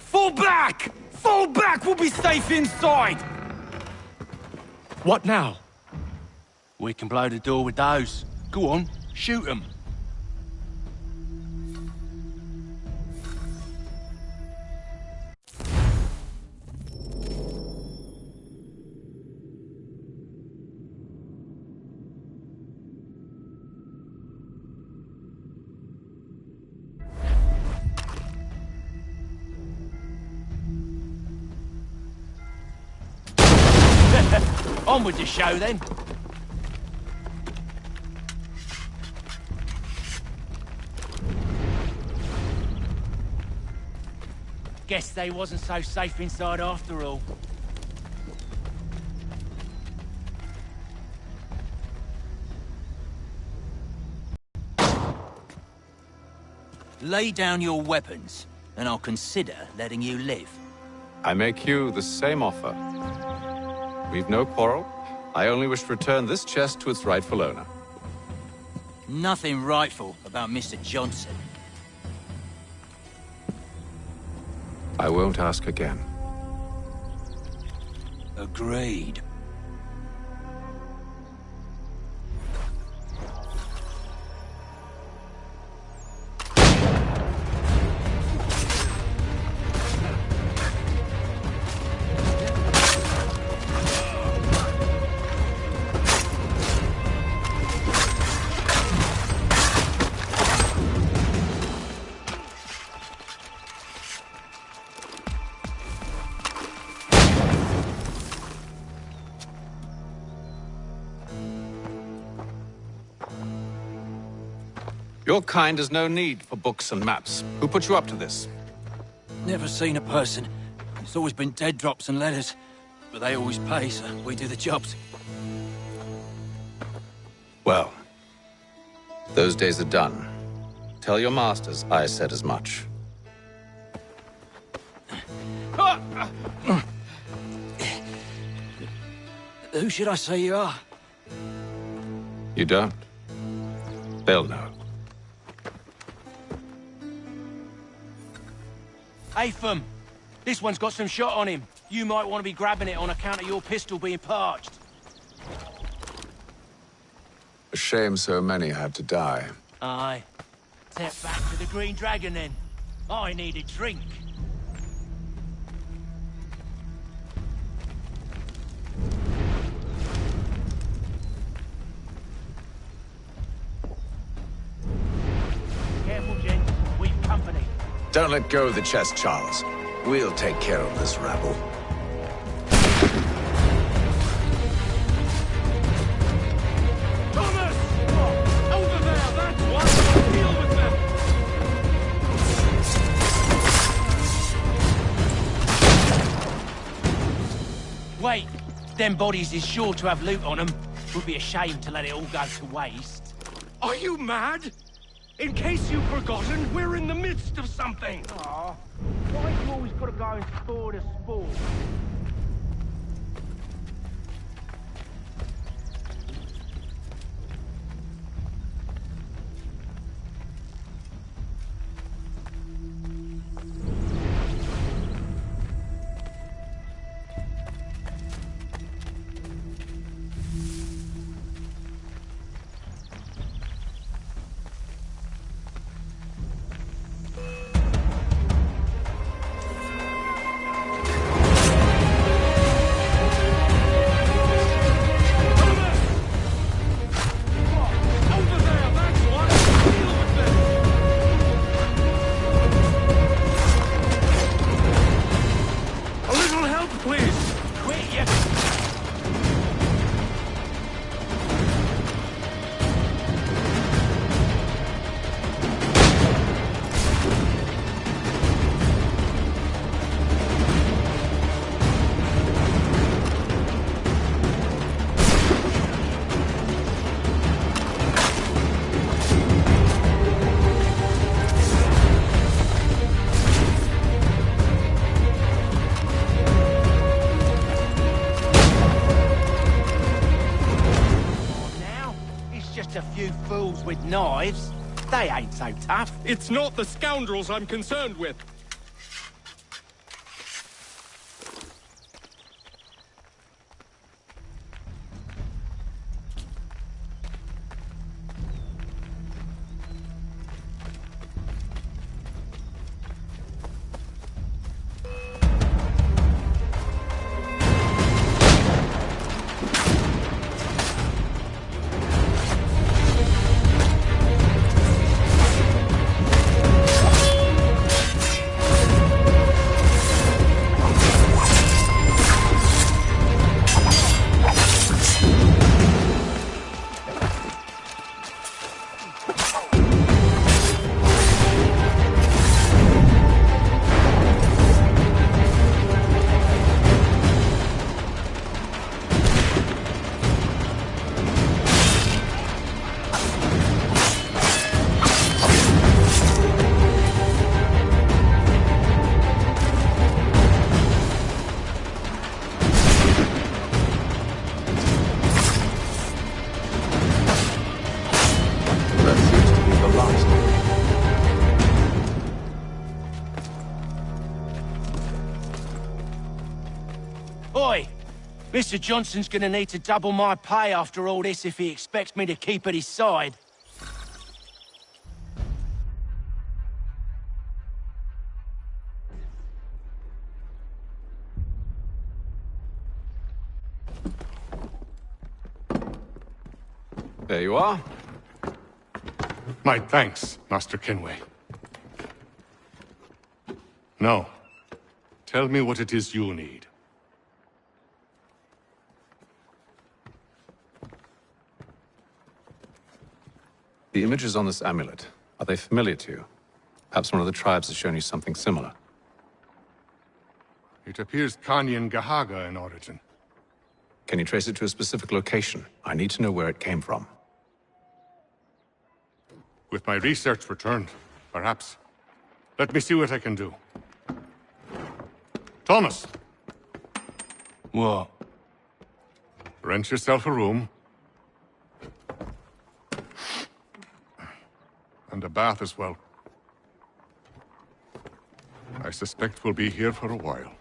Fall back! Fall back! We'll be safe inside! What now? We can blow the door with those. Go on, shoot them. On with the show, then. Guess they wasn't so safe inside after all. Lay down your weapons, and I'll consider letting you live. I make you the same offer. We've no quarrel. I only wish to return this chest to its rightful owner. Nothing rightful about Mr. Johnson. I won't ask again. Agreed. Your kind has no need for books and maps. Who put you up to this? Never seen a person. It's always been dead drops and letters. But they always pay, so we do the jobs. Well, those days are done. Tell your masters I said as much. Who should I say you are? You don't? They'll know. Atham, this one's got some shot on him. You might want to be grabbing it on account of your pistol being parched. A shame so many had to die. Aye. Step back to the Green Dragon, then. I need a drink. Careful, gents. We've company. Don't let go of the chest, Charles. We'll take care of this rabble. Thomas! Over there, that's one! Deal with them! Wait, them bodies is sure to have loot on them. Would be a shame to let it all go to waste. Are you mad? In case you've forgotten, we're in the midst of something! Aw, why you always gotta go and spoil the sport? With knives, they ain't so tough. It's not the scoundrels I'm concerned with. Oi! Mr. Johnson's gonna need to double my pay after all this if he expects me to keep at his side. There you are. My thanks, Master Kenway. Now, tell me what it is you need. The images on this amulet, are they familiar to you? Perhaps one of the tribes has shown you something similar. It appears Kanyan Gahaga in origin. Can you trace it to a specific location? I need to know where it came from. With my research returned, perhaps. Let me see what I can do. Thomas! What? Rent yourself a room. And a bath as well. I suspect we'll be here for a while.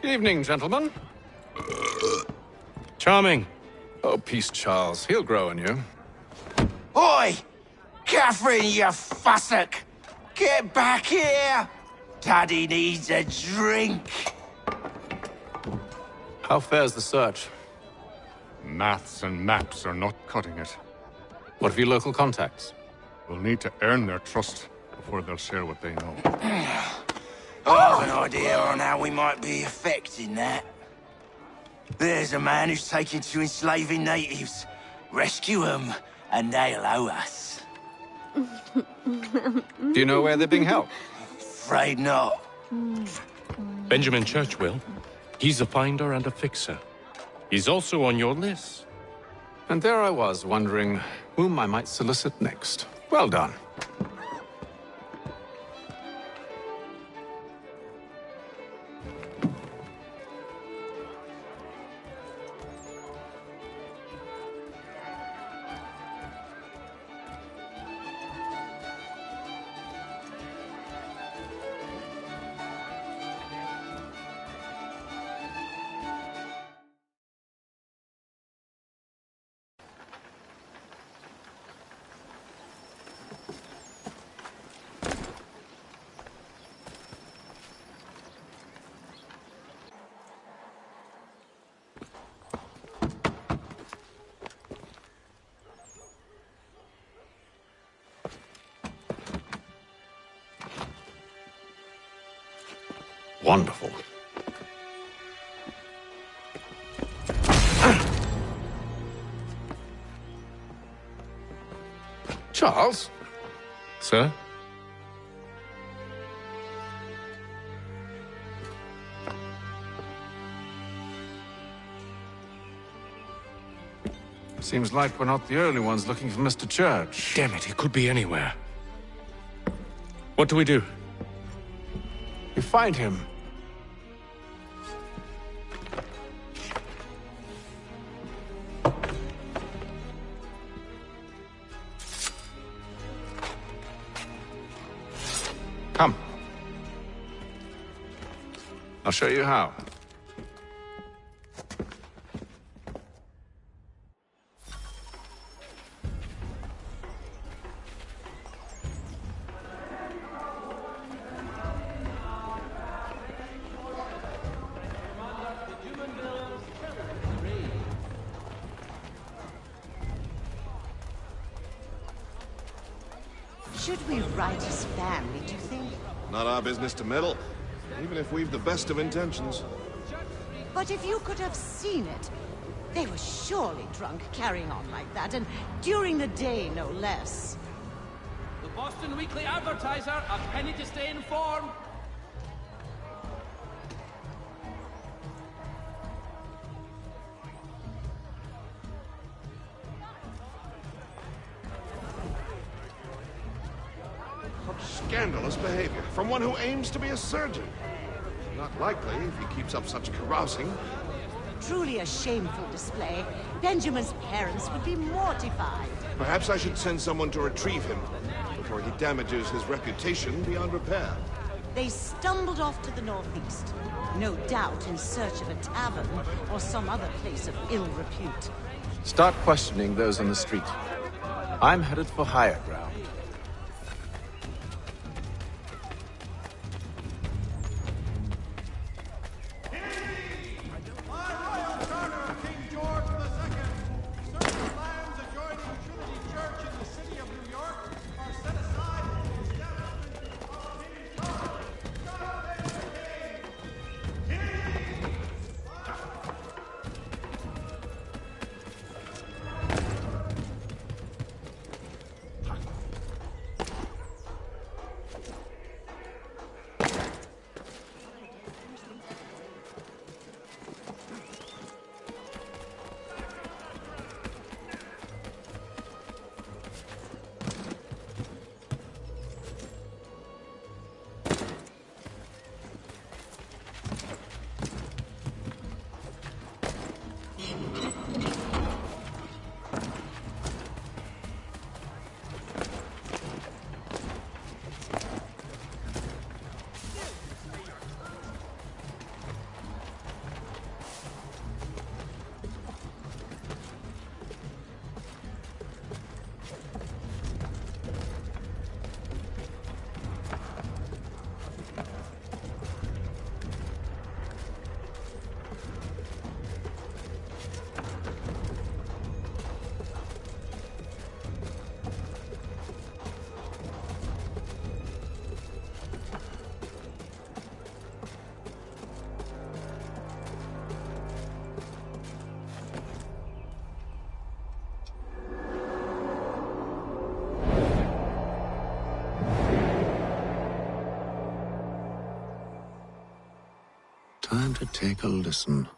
Evening, gentlemen. Charming. Oh, peace, Charles. He'll grow on you. Oi! Catherine, you fussock! Get back here! Daddy needs a drink! How fares the search? Maths and maps are not cutting it. What of your local contacts? We'll need to earn their trust before they'll share what they know. I have an idea on how we might be affecting that. There's a man who's taken to enslaving natives. Rescue them, and they'll owe us. Do you know where they're being held? Afraid not. Benjamin Church will. He's a finder and a fixer. He's also on your list. And there I was, wondering whom I might solicit next. Well done. Wonderful. Charles? Sir? Seems like we're not the only ones looking for Mr. Church. Damn it, he could be anywhere. What do we do? You find him. Come. I'll show you how. Should we write his family, do you think? Not our business to meddle, even if we've the best of intentions. But if you could have seen it, they were surely drunk carrying on like that, and during the day, no less. The Boston Weekly Advertiser, a penny to stay informed. Scandalous behavior from one who aims to be a surgeon. Not likely if he keeps up such carousing. Truly a shameful display. Benjamin's parents would be mortified. Perhaps I should send someone to retrieve him before he damages his reputation beyond repair. They stumbled off to the northeast, no doubt in search of a tavern or some other place of ill repute. Start questioning those on the street. I'm headed for higher ground. Time to take a listen.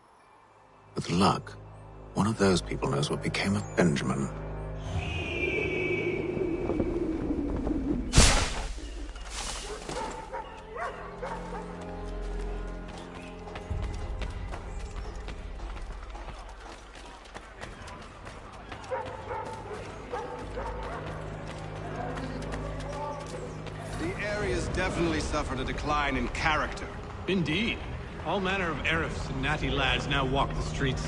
With luck, one of those people knows what became of Benjamin. The area's definitely suffered a decline in character. Indeed. All manner of Arifs and natty lads now walk the streets.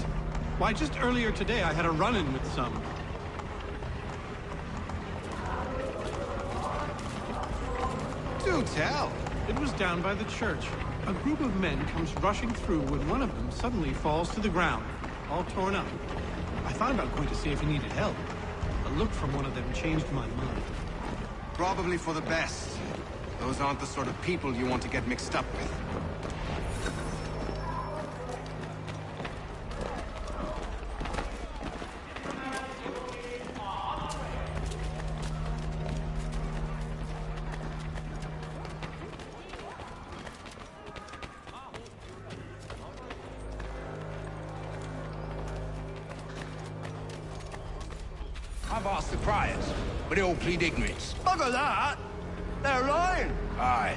Why, just earlier today I had a run-in with some. Do tell! It was down by the church. A group of men comes rushing through when one of them suddenly falls to the ground, all torn up. I thought about going to see if he needed help. A look from one of them changed my mind. Probably for the best. Those aren't the sort of people you want to get mixed up with. I've asked the criers, but they all plead ignorance. Bugger that! They're lying! Aye.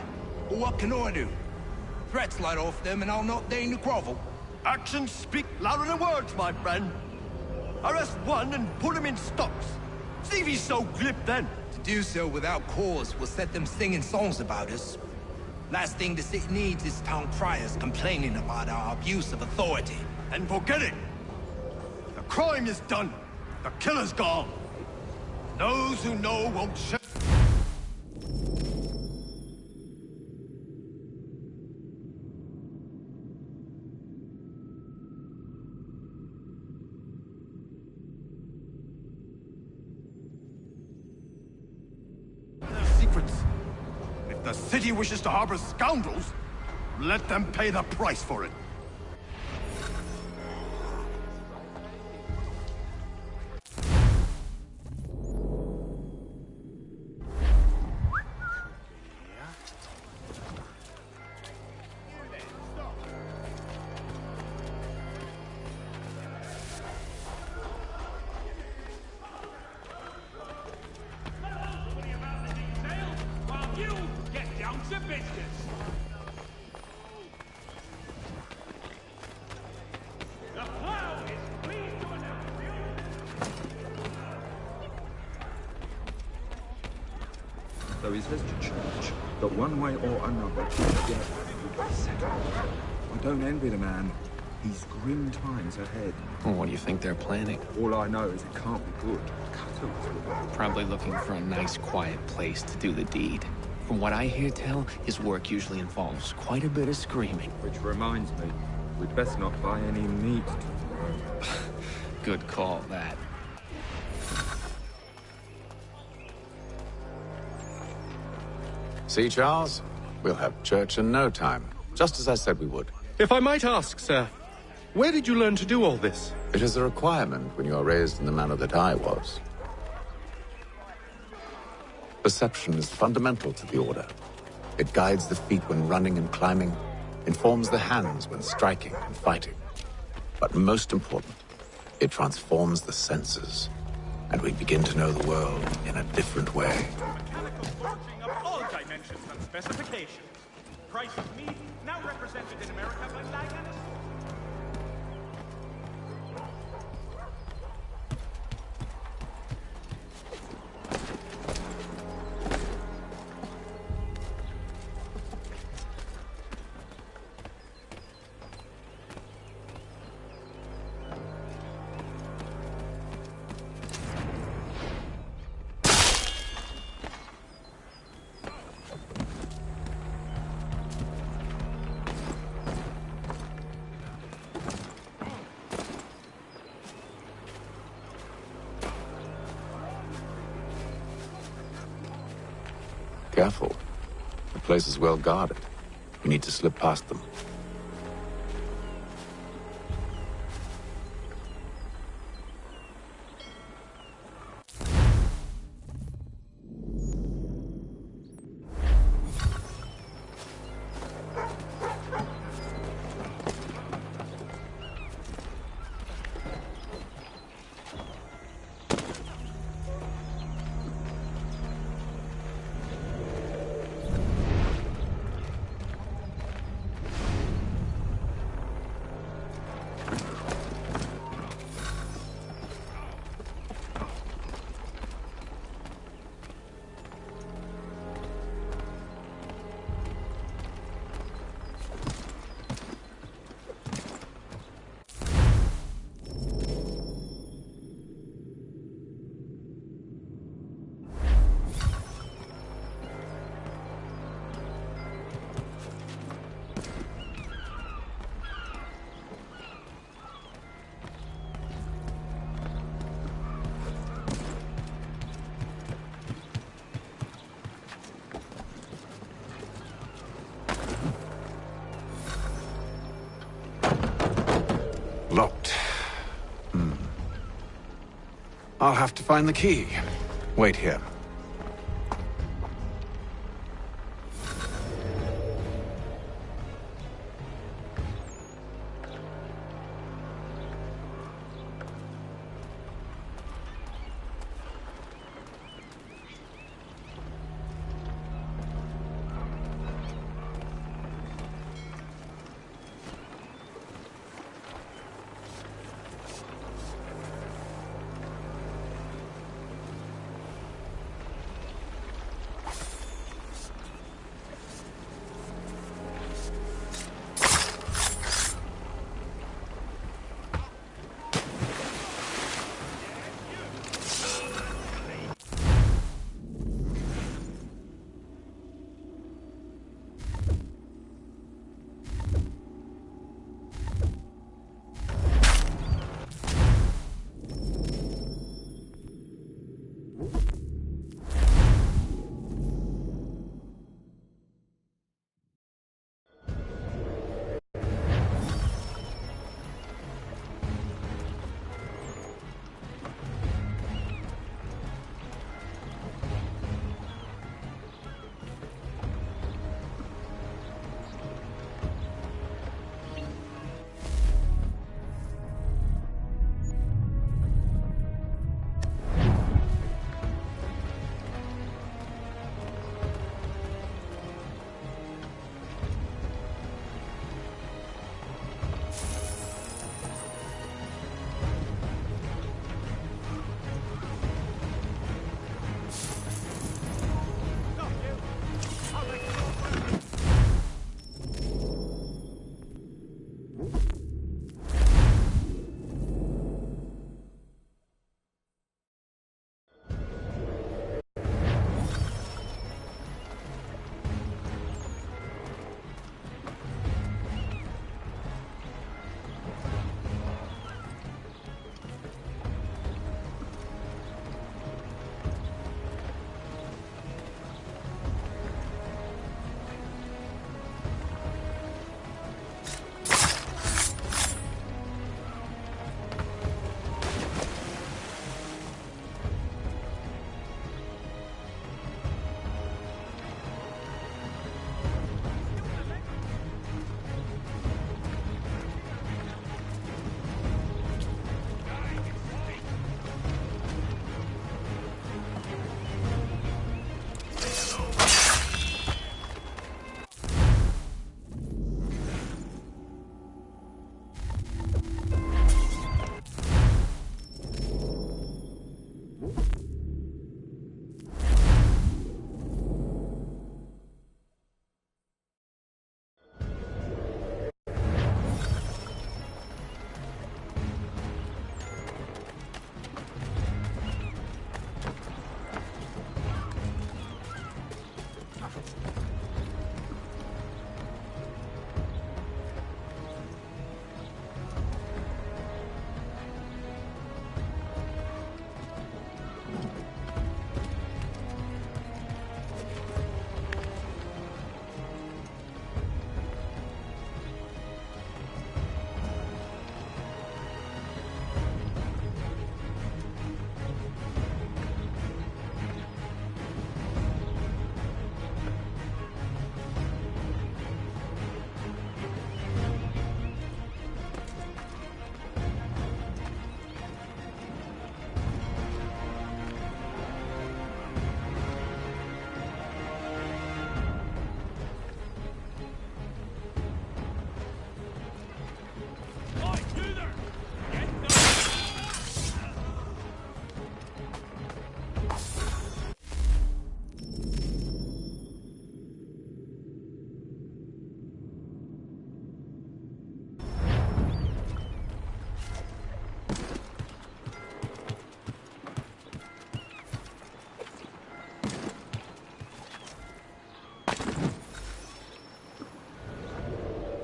Well, what can I do? Threats light off them and I'll not deign to grovel. Actions speak louder than words, my friend. Arrest one and put him in stocks. See if he's so glib then. To do so without cause will set them singing songs about us. Last thing the city needs is town criers complaining about our abuse of authority. And forget it! The crime is done. The killer's gone. Those who know won't shut. The city wishes to harbor scoundrels. Let them pay the price for it. So he says to church that one way or another, get settled. I don't envy the man. He's grim times ahead. Well, what do you think they're planning? All I know is it can't be good. Cut him. Probably looking for a nice, quiet place to do the deed. From what I hear tell, his work usually involves quite a bit of screaming. Which reminds me, we'd best not buy any meat tomorrow. Good call, that. See, Charles? We'll have church in no time. Just as I said we would. If I might ask, sir, where did you learn to do all this? It is a requirement when you are raised in the manner that I was. Perception is fundamental to the Order. It guides the feet when running and climbing, informs the hands when striking and fighting. But most important, it transforms the senses, and we begin to know the world in a different way. Of all dimensions and specifications. Price of meat, now represented in America by Diana. Careful. The place is well guarded. We need to slip past them. Locked. I'll have to find the key. Wait here.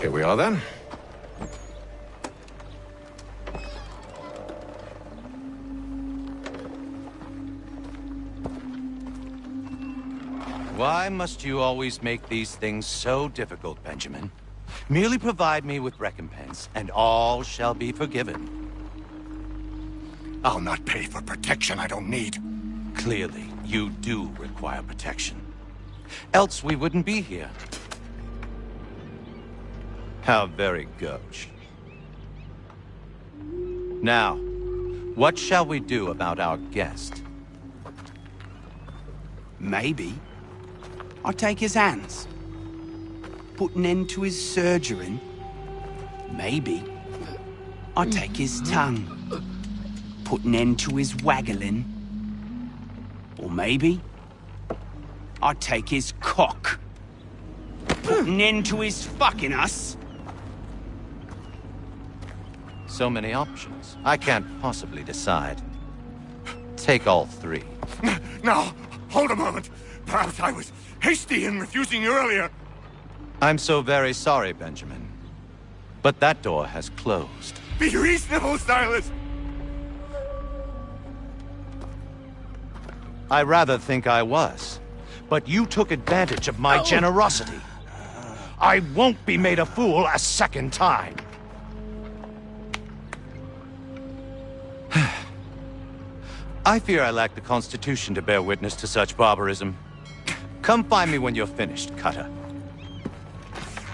Here we are, then. Why must you always make these things so difficult, Benjamin? Merely provide me with recompense, and all shall be forgiven. I'll not pay for protection I don't need. Clearly, you do require protection. Else we wouldn't be here. How very gauche. Now, what shall we do about our guest? Maybe I'll take his hands. Put an end to his surgering. Maybe I'll take his tongue. Put an end to his waggling. Or maybe I'll take his cock. Put an end to his fucking us. So many options. I can't possibly decide. Take all three. Now, hold a moment. Perhaps I was hasty in refusing you earlier. I'm so very sorry, Benjamin. But that door has closed. Be reasonable, Silas! I rather think I was. But you took advantage of my generosity. I won't be made a fool a second time. I fear I lack the constitution to bear witness to such barbarism. Come find me when you're finished, Cutter.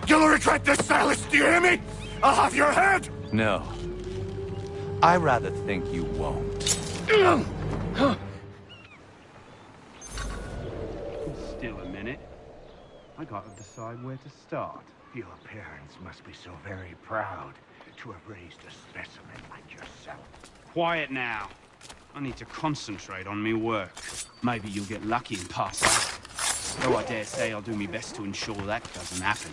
You'll regret this, Silas, do you hear me? I'll have your head! No. I rather think you won't. Still a minute. I gotta decide where to start. Your parents must be so very proud to have raised a specimen like yourself. Quiet now. I need to concentrate on me work. Maybe you'll get lucky and pass out. Though I dare say I'll do my best to ensure that doesn't happen.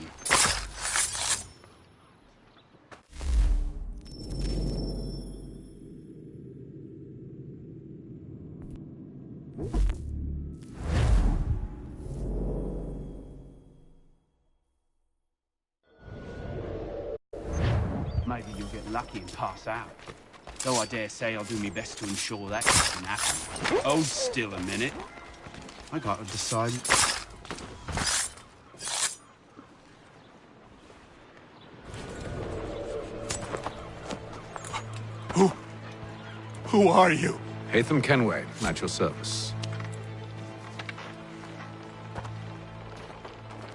Maybe you'll get lucky and pass out. Though I dare say I'll do my best to ensure that doesn't happen. Hold still a minute. I gotta decide. Who are you? Hatham Kenway, at your service.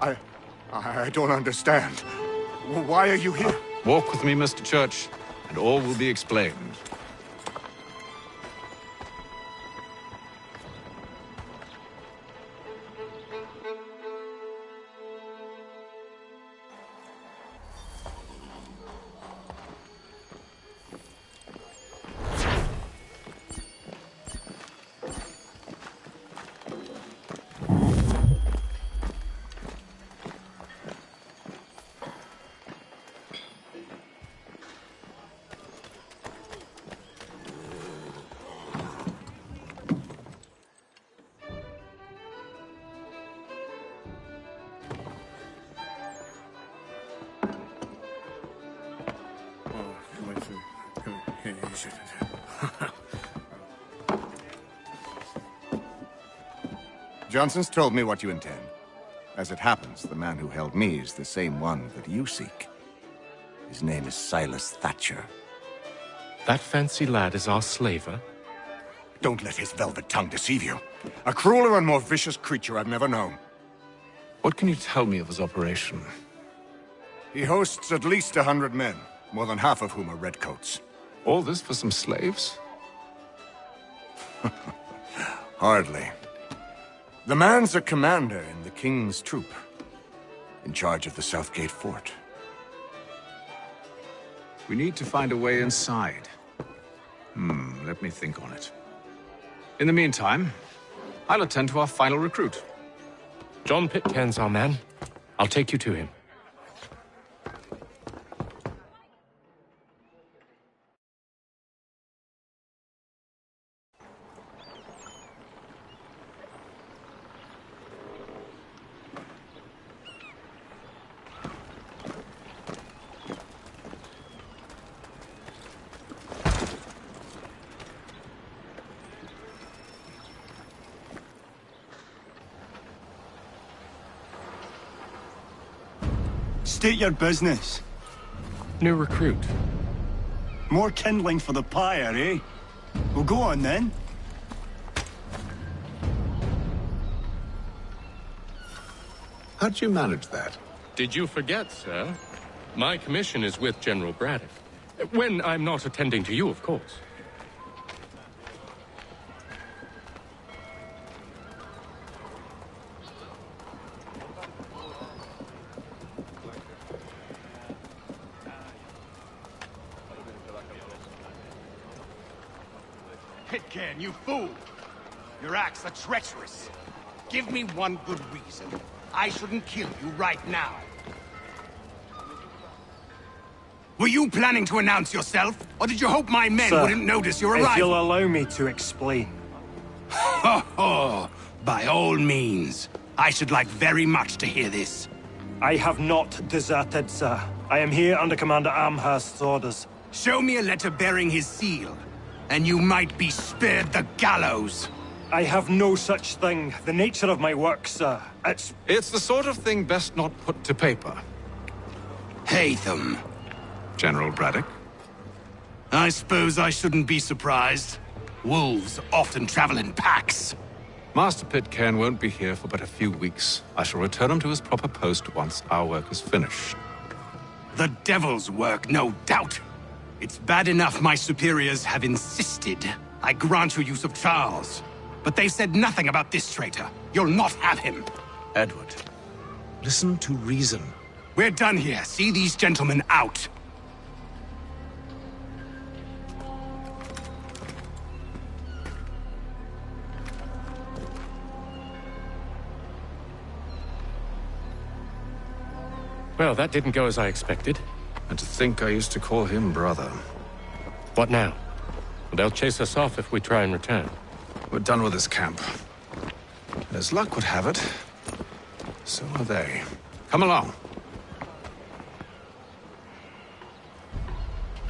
I don't understand. Why are you here? Walk with me, Mr. Church, and all will be explained. Johnson's told me what you intend. As it happens, the man who held me is the same one that you seek. His name is Silas Thatcher. That fancy lad is our slaver? Don't let his velvet tongue deceive you. A crueler and more vicious creature I've never known. What can you tell me of his operation? He hosts at least 100 men, more than half of whom are redcoats. All this for some slaves? Hardly. The man's a commander in the King's troop, in charge of the Southgate Fort. We need to find a way inside. Let me think on it. In the meantime, I'll attend to our final recruit. John Pitcairn's our man. I'll take you to him. State your business. New recruit. More kindling for the pyre, eh? Well, go on then. How'd you manage that? Did you forget, sir? My commission is with General Braddock. When I'm not attending to you, of course. Pitcairn, you fool! Your acts are treacherous. Give me one good reason. I shouldn't kill you right now. Were you planning to announce yourself? Or did you hope my men Sir, wouldn't notice your arrival? if you'll allow me to explain. Ho ho! By all means. I should like very much to hear this. I have not deserted, sir. I am here under Commander Amherst's orders. Show me a letter bearing his seal, and you might be spared the gallows. I have no such thing. The nature of my work, sir, It's the sort of thing best not put to paper. Hatham. General Braddock? I suppose I shouldn't be surprised. Wolves often travel in packs. Master Pitcairn won't be here for but a few weeks. I shall return him to his proper post once our work is finished. The devil's work, no doubt. It's bad enough my superiors have insisted I grant you use of Charles. But they've said nothing about this traitor. You'll not have him. Edward, listen to reason. We're done here. See these gentlemen out. Well, that didn't go as I expected. And to think I used to call him brother. What now? They'll chase us off if we try and return. We're done with this camp. And as luck would have it, so are they. Come along.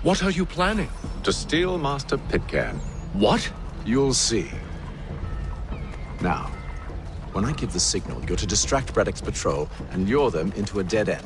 What are you planning? To steal Master Pitcairn. What? You'll see. Now, when I give the signal, you're to distract Braddock's patrol and lure them into a dead end.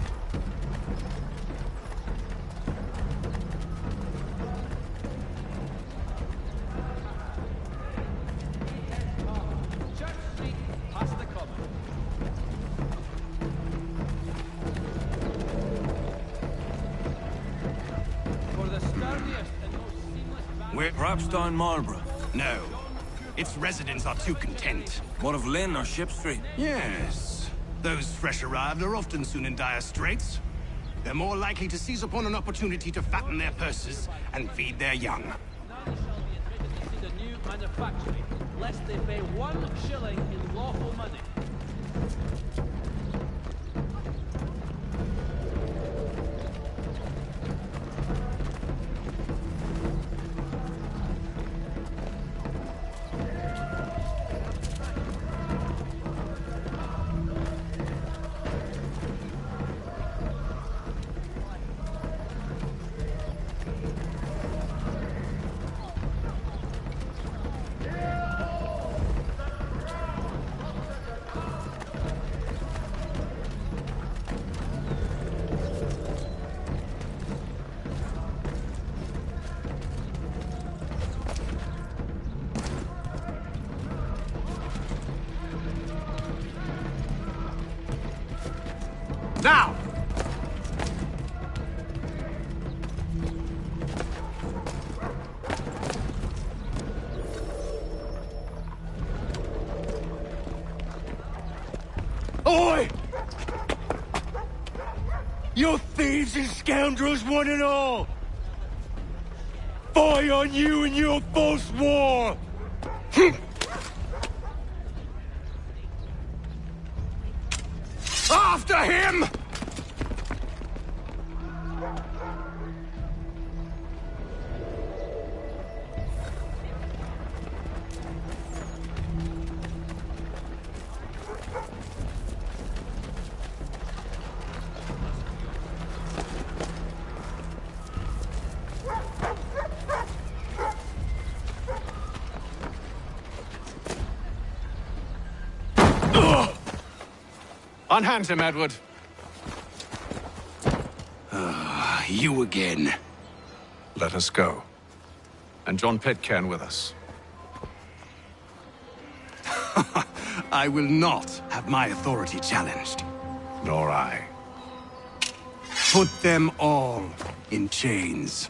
We're perhaps down Marlborough? No. Its residents are too content. What of Lynn or Ship Street? Yes. Those fresh arrived are often soon in dire straits. They're more likely to seize upon an opportunity to fatten their purses and feed their young. The new manufactory, lest they pay 1 shilling in lawful money. Now! Oi! You thieves and scoundrels, one and all! Fie on you and your false war! After him! Unhand him, Edward. you again. Let us go. And John Pitcairn with us. I will not have my authority challenged. Nor I. Put them all in chains.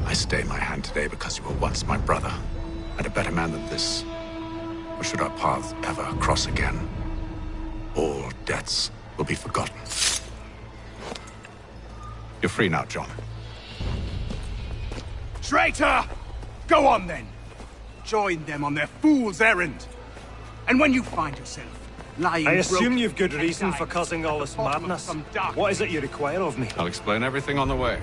I stay my hand today because you were once my brother, and a better man than this. Or should our paths ever cross again, all debts will be forgotten. You're free now, John. Traitor! Go on then! Join them on their fool's errand! And when you find yourself lying I assume broken you've good and reason dying for causing all this madness. What is it you require of me? I'll explain everything on the way.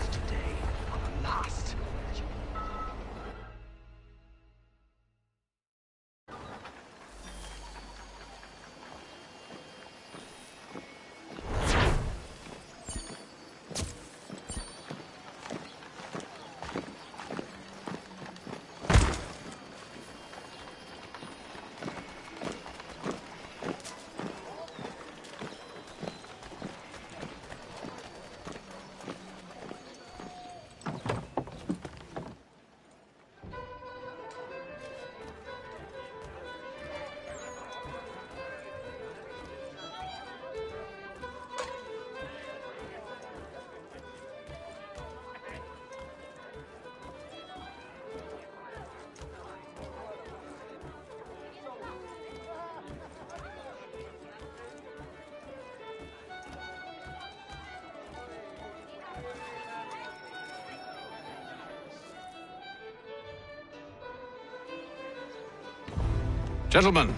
Gentlemen,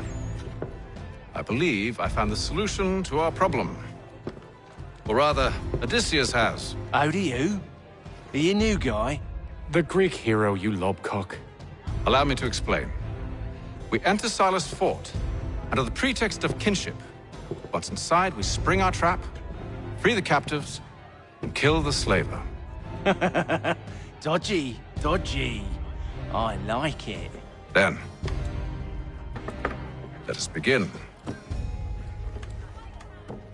I believe I found the solution to our problem. Or rather, Odysseus has. How do you? Are you a new guy? The Greek hero, you lobcock. Allow me to explain. We enter Silas' fort, under the pretext of kinship. Once inside, we spring our trap, free the captives, and kill the slaver. Dodgy, dodgy. I like it. Then, let us begin.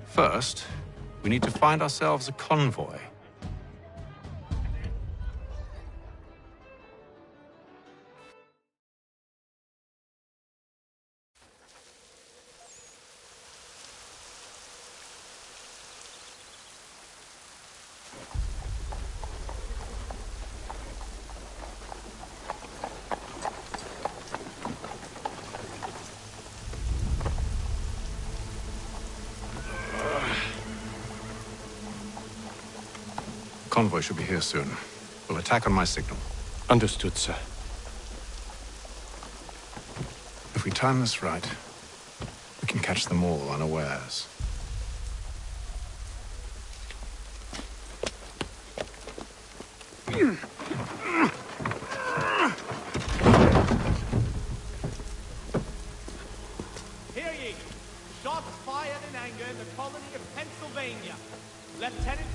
First, we need to find ourselves a convoy. Convoy should be here soon. We'll attack on my signal. Understood, sir. If we time this right, we can catch them all unawares. Hear ye! Shots fired in anger in the colony of Pennsylvania. Lieutenant...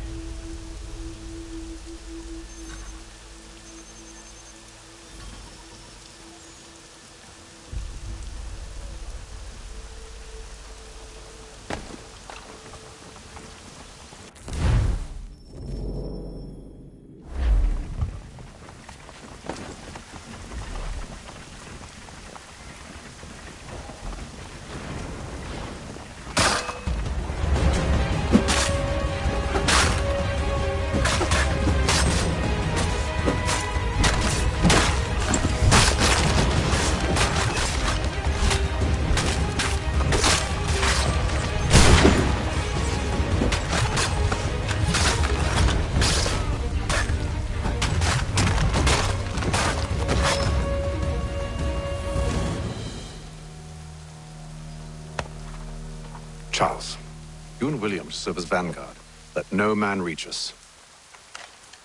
You and William serve as vanguard. Let no man reach us.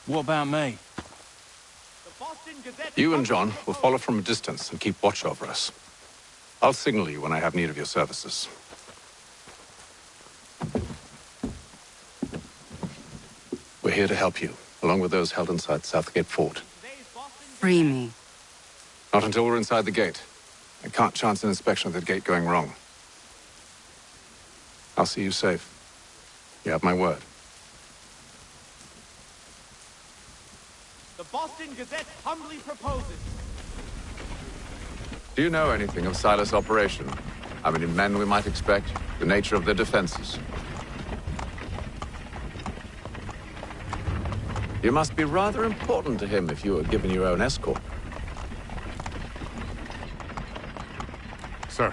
What about me? You and John will follow from a distance and keep watch over us. I'll signal you when I have need of your services. We're here to help you, along with those held inside Southgate Fort. Free me. Not until we're inside the gate. I can't chance an inspection of the gate going wrong. I'll see you safe. You have my word. The Boston Gazette humbly proposes. Do you know anything of Silas' operation? How many men we might expect? The nature of their defenses? You must be rather important to him if you were given your own escort. Sir,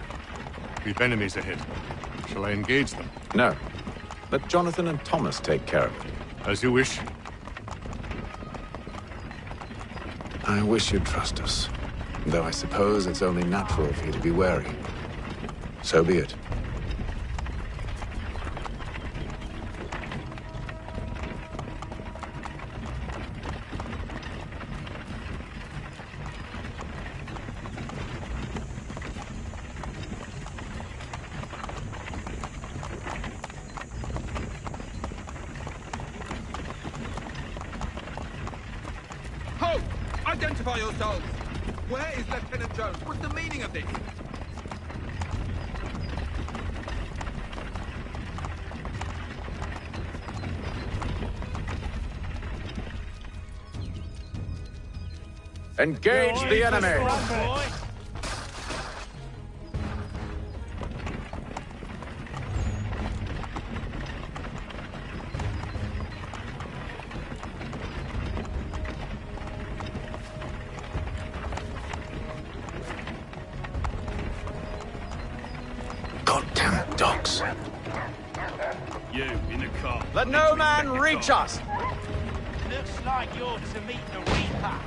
we've enemies ahead. Shall I engage them? No. Let Jonathan and Thomas take care of it. As you wish. I wish you'd trust us. Though I suppose it's only natural for you to be wary. So be it. Ho! Identify yourselves! Where is Lieutenant Jones? What's the meaning of this? Engage the enemy! Goddamn dogs. You, in the car. Let no man reach us! Looks like you're to meet the Reaper.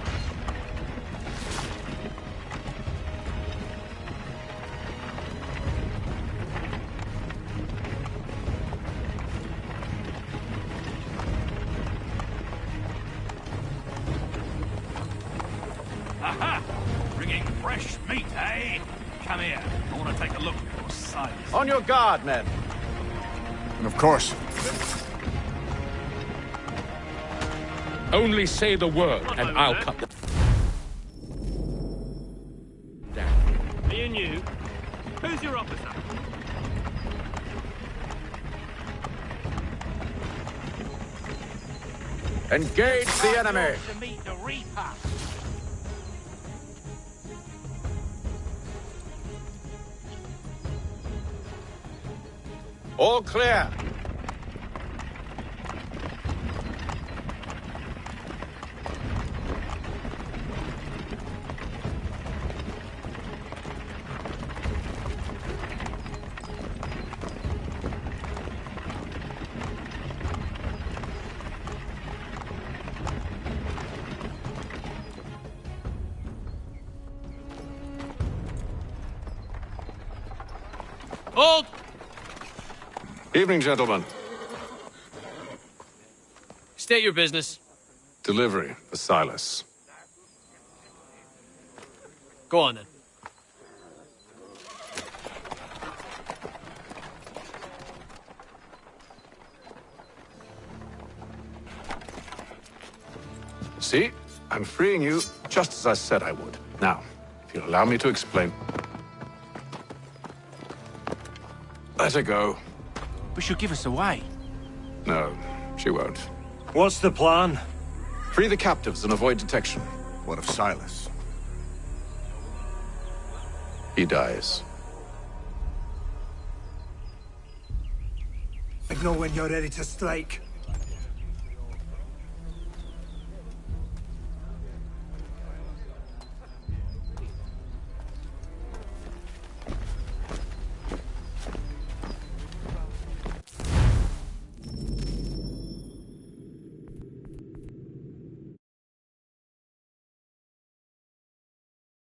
Aha! Bringing fresh meat, eh? Come here. I want to take a look at your size. On your guard, men. Of course. Only say the word, and I'll cut them down. Me and you? Who's your officer? Engage the enemy! To meet the Reaper. All clear! Hold! Evening, gentlemen. State your business. Delivery for Silas. Go on, then. See? I'm freeing you just as I said I would. Now, if you'll allow me to explain. Let her go. But she'll give us away. No, she won't. What's the plan? Free the captives and avoid detection. What of Silas? He dies. I know when you're ready to strike.